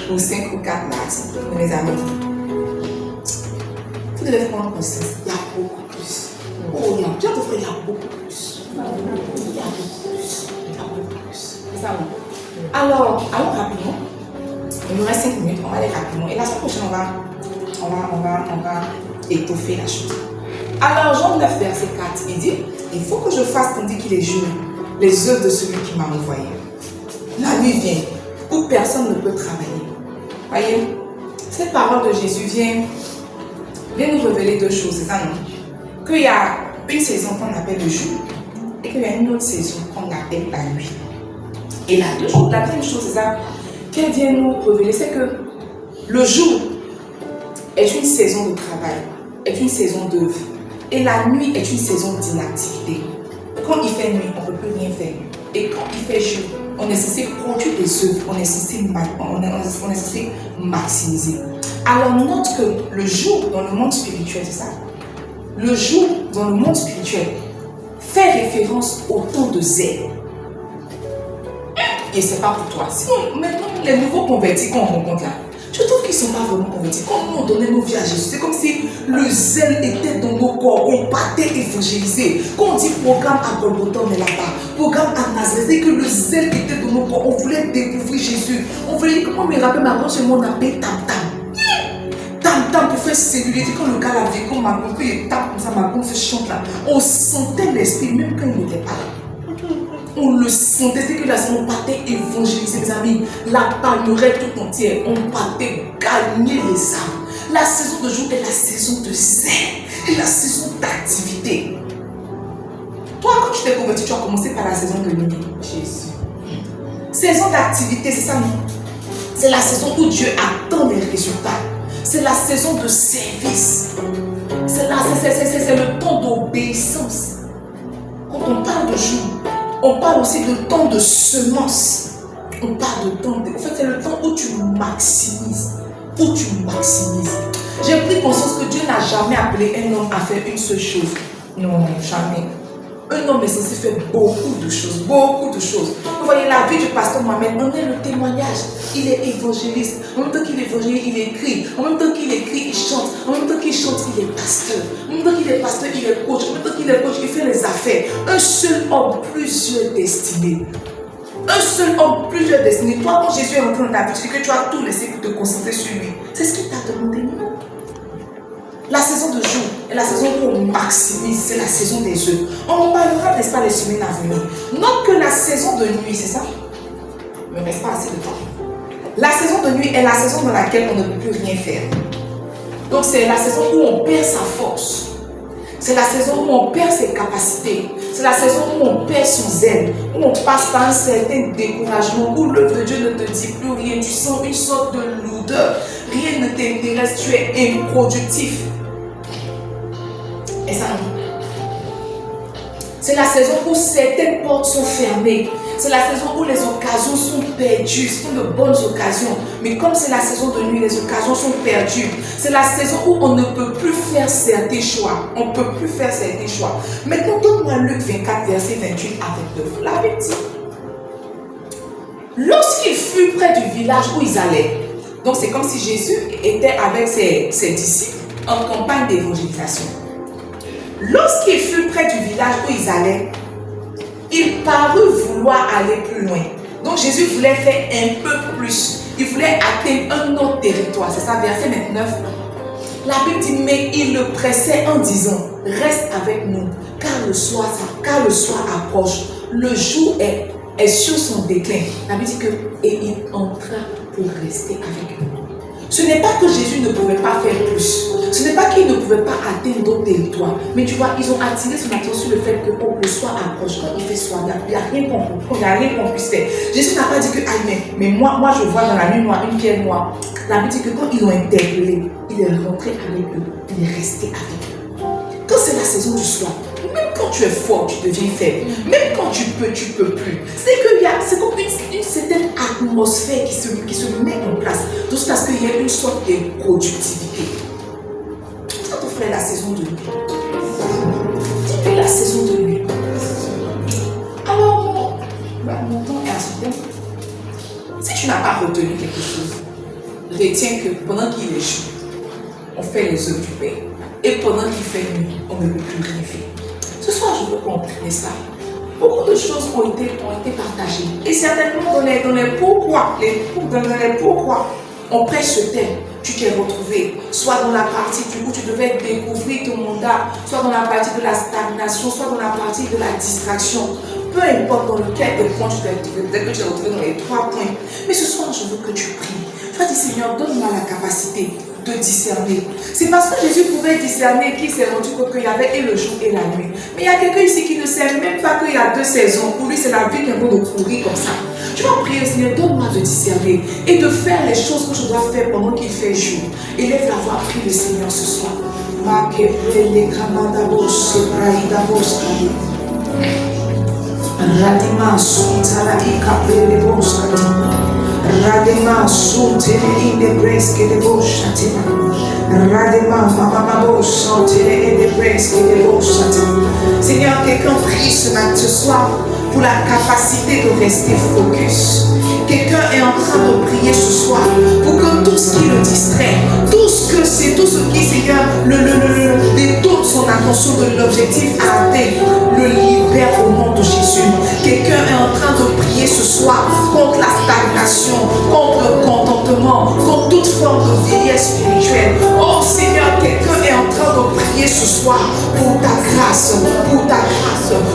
pour 5 ou 4 max. Mes amis, vous devez prendre conscience, il y a beaucoup plus. Oh, il y a beaucoup plus. Il y a beaucoup plus. C'est ça, bon. Alors, allons rapidement. Il nous reste 5 minutes, on va aller rapidement. Et la semaine prochaine, on va étoffer la chose. Alors, Jean 9, verset 4, il dit, il faut que je fasse tandis qu'il est jour. les œuvres de celui qui m'a envoyé. La nuit vient où personne ne peut travailler. Voyez, cette parole de Jésus vient nous révéler deux choses, c'est ça, non? Qu'il y a une saison qu'on appelle le jour et qu'il y a une autre saison qu'on appelle la nuit. Et la deuxième chose, c'est ça, qu'elle vient nous révéler, c'est que le jour est une saison de travail, est une saison d'œuvre. Et la nuit est une saison d'inactivité. Quand il fait nuit, on ne peut plus rien faire. Et quand il fait jour, on est censé produire des œuvres, on est censé maximiser. Alors note que le jour dans le monde spirituel, c'est ça. Le jour dans le monde spirituel fait référence au temps de zèle. Et c'est pas pour toi. Sinon, maintenant, les nouveaux convertis qu'on rencontre là, je trouve qu'ils ne sont pas vraiment convertis. Quand nous on donnait nos vies à Jésus, c'est comme si le zèle était dans nos corps. On partait évangéliser. Quand on dit programme à Golgotha, on est là-bas. Programme à Nazareth, c'est que le zèle était dans nos corps. On voulait découvrir Jésus. On voulait, comment me rappeler ma grand-mère, on appelait Tam Tam. Tam Tam pour faire celluler. Quand le gars l'avait, quand ma grand-mère, il tape comme ça, ma grand-mère se chante là. On sentait l'esprit, même quand il n'était pas là. On le sentait, c'est que là, on partait évangéliser, mes amis. La palmeraie tout entière, on partait gagner les âmes. La saison de jour est la saison de zèle, et la saison d'activité. Toi, quand tu t'es converti, tu as commencé par la saison de nuit. Jésus. Saison d'activité, c'est ça, non? C'est la saison où Dieu attend les résultats. C'est la saison de service. C'est le temps d'obéissance. Quand on parle de jour, on parle aussi de temps de semence. On parle de temps. En fait, c'est le temps où tu maximises. J'ai pris conscience que Dieu n'a jamais appelé un homme à faire une seule chose. Non, jamais. Un homme est censé faire beaucoup de choses. Vous voyez, la vie du pasteur Mohamed, on est le témoignage. Il est évangéliste. En même temps qu'il est évangéliste, il écrit. En même temps qu'il écrit, il chante. En même temps qu'il chante, il est pasteur. En même temps qu'il est pasteur, il est coach. En même temps qu'il est coach, il fait les affaires. Un seul homme, plusieurs destinées. Un seul homme, plusieurs destinées. Toi, quand Jésus est rentré dans ta vie, tu dis que tu as tout laissé pour te concentrer sur lui. C'est ce qu'il t'a demandé, non? La saison de jour est la saison où on maximise, c'est la saison des œufs. On en parlera, n'est-ce pas, les semaines à venir. Note que la saison de nuit, c'est ça? Il ne me reste pas assez de temps. La saison de nuit est la saison dans laquelle on ne peut plus rien faire. Donc c'est la saison où on perd sa force. C'est la saison où on perd ses capacités. C'est la saison où on perd son zèle. Où on passe par un certain découragement. Où l'œuvre de Dieu ne te dit plus rien. Tu sens une sorte de lourdeur. Rien ne t'intéresse. Tu es improductif. Et ça non. C'est la saison où certaines portes sont fermées. C'est la saison où les occasions sont perdues. Ce sont de bonnes occasions. Mais comme c'est la saison de nuit, les occasions sont perdues. C'est la saison où on ne peut plus faire certains choix. On ne peut plus faire certains choix. Maintenant, donne-moi Luc 24, verset 28 avec 9. La Bible dit, lorsqu'il fut près du village où ils allaient, donc c'est comme si Jésus était avec ses disciples en campagne d'évangélisation. Lorsqu'il fut près du village où ils allaient, il parut vouloir aller plus loin. Donc Jésus voulait faire un peu plus. Il voulait atteindre un autre territoire. C'est ça, verset 29. La Bible dit, mais il le pressait en disant, reste avec nous, car le soir approche. Le jour est sur son déclin. La Bible dit que, et il entra pour rester avec nous. Ce n'est pas que Jésus ne pouvait pas faire plus. Ce n'est pas qu'il ne pouvait pas atteindre d'autres territoires. Mais tu vois, ils ont attiré son attention sur le fait que le soir approche, quand il fait soir, il n'y a rien qu'on puisse faire. Jésus n'a pas dit que, ah, mais moi je vois dans la nuit noire une pierre noire. La Bible dit que quand ils l'ont interpellé, il est rentré avec eux, il est resté avec eux. Quand c'est la saison du soir, même quand tu es fort, tu deviens faible. Même quand tu peux plus. C'est comme une certaine atmosphère qui se met en place. Donc c'est parce qu'il y a une sorte de productivité. Ça te ferait la saison de nuit. Dis-lui la saison de nuit. Alors, mon temps est à son temps. Si tu n'as pas retenu quelque chose, retiens que pendant qu'il est jour, on fait les œuvres du Père. Et pendant qu'il fait nuit, on ne peut plus rien faire. Ce soir, je veux qu'on prenne ça. Beaucoup de choses ont été partagées. Et certainement dans les pourquoi, on prêche ce thème. Tu t'es retrouvé, soit dans la partie où tu devais découvrir ton mandat, soit dans la partie de la stagnation, soit dans la partie de la distraction. peu importe dans lequel des points tu t'es retrouvé, peut-être que tu t'es retrouvé dans les 3 points. Mais ce soir, je veux que tu pries. Tu vas dire, Seigneur, donne-moi la capacité de discerner. C'est parce que Jésus pouvait discerner qu'il s'est rendu compte qu'il y avait et le jour et la nuit. Mais il y a quelqu'un ici qui ne sait même pas qu'il y a 2 saisons. Pour lui, c'est la vie qui est en train de courir comme ça. Tu vas prier, Seigneur, donne-moi de discerner et de faire les choses que je dois faire pendant qu'il fait jour. Élève la voix, prie le Seigneur ce soir. Radima suntara ikapele boskati. Radima suntere inde breske de boshati. Radima mama bosantere inde breske de boshati. Seigneur, quelqu'un prie ce soir pour la capacité de rester focus. Quelqu'un est en train de prier ce soir pour que tout ce qui le distrait, tout ce qui, Seigneur, détourne son attention de l'objectif atteint, le libère au nom de Jésus. Quelqu'un est en train de prier ce soir contre la stagnation, contre le contentement, contre toute forme de vieillesse spirituelle. Oh Seigneur, quelqu'un est en train de prier ce soir pour ta grâce,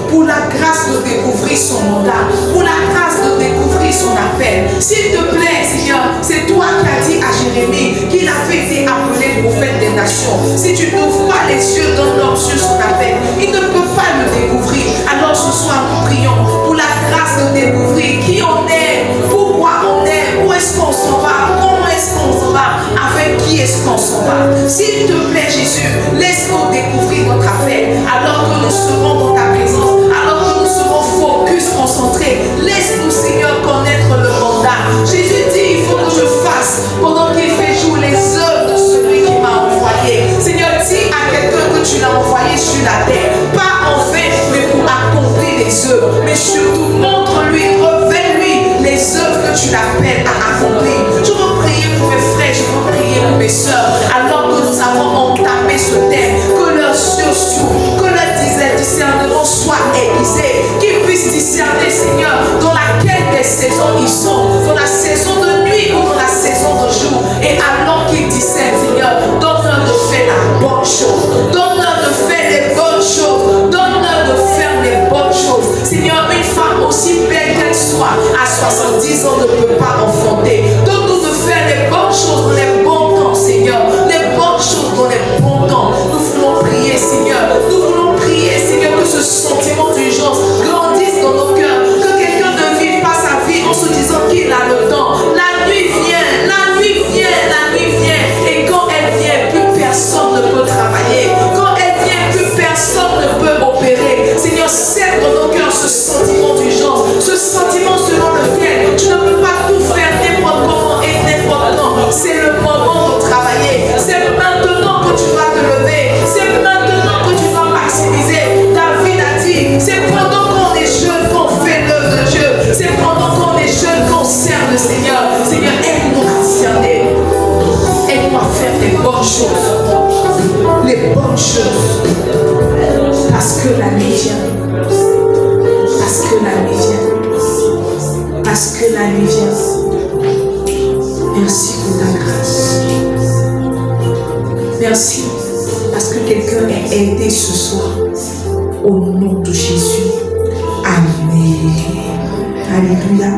pour la grâce de découvrir son mandat, pour la grâce de découvrir son appel. S'il te plaît, Seigneur, c'est toi qui as dit à Jérémie qu'il avait été appelé prophète des nations. Si tu n'ouvres pas les yeux d'un homme sur son appel, il ne peut pas le découvrir. Alors ce soir, nous prions pour la grâce de découvrir qui on est, pourquoi on est, où est-ce qu'on s'en va, comment est-ce qu'on s'en va, avec qui est-ce qu'on s'en va. S'il te plaît, Jésus, laisse-nous découvrir notre appel alors que nous serons dans ta présence, alors que nous serons focus, concentrés. Laisse-nous, Seigneur, connaître le mandat. Jésus dit, il faut que je fasse pendant qu'il fait jour les œuvres de celui qui m'a envoyé. Seigneur, dis à quelqu'un que tu l'as envoyé sur la terre, pas en fait, mais pour accomplir les œuvres. Mais surtout, montre-lui, révèle-lui les œuvres que tu l'appelles à accomplir. Je veux prier pour mes frères, je veux prier pour mes soeurs, alors que nous avons entamé ce thème, que leurs yeux s'ouvrent, que leur discernement soit aiguisé, qu'ils puissent discerner, Seigneur, dans laquelle des saisons ils sont, dans la saison de nuit ou dans la saison de jour. Et alors qu'ils discernent, Seigneur, donne-leur de faire la bonne chose, donne-leur de faire les bonnes choses, donne-leur de faire les bonnes choses. Seigneur, une femme aussi belle qu'elle soit, à 70 ans ne peut pas enfanter. Donne-nous de faire les bonnes choses dans les bons temps, Seigneur, les bonnes choses dans les bons temps. Nous voulons prier, Seigneur, nous voulons prier, Seigneur, que ce sentiment d'urgence grandisse dans nos cœurs, que quelqu'un ne vive pas sa vie en se disant qu'il a le temps. La nuit vient, la nuit vient, la nuit vient, et quand elle vient, plus personne ne peut travailler. Quand elle vient, plus personne ne peut opérer. Seigneur, sème dans nos cœurs ce sentiment d'urgence, ce sentiment selon lequel tu ne peux pas tout faire n'importe comment et n'importe quand. C'est le moment de travailler. C'est maintenant que tu dois te lever. C'est maintenant que tu dois maximiser. David a dit, c'est pendant qu'on est jeune qu'on fait l'œuvre de Dieu. C'est pendant qu'on est jeune qu'on sert le Seigneur. Seigneur, aide-nous à discerner. Aide-nous à faire les bonnes choses. Les bonnes choses. Parce que la nuit vient. Parce que la nuit vient. Parce que la nuit vient. Merci pour ta grâce. Merci parce que quelqu'un est aidé ce soir. Au nom de Jésus. Amen. Alléluia.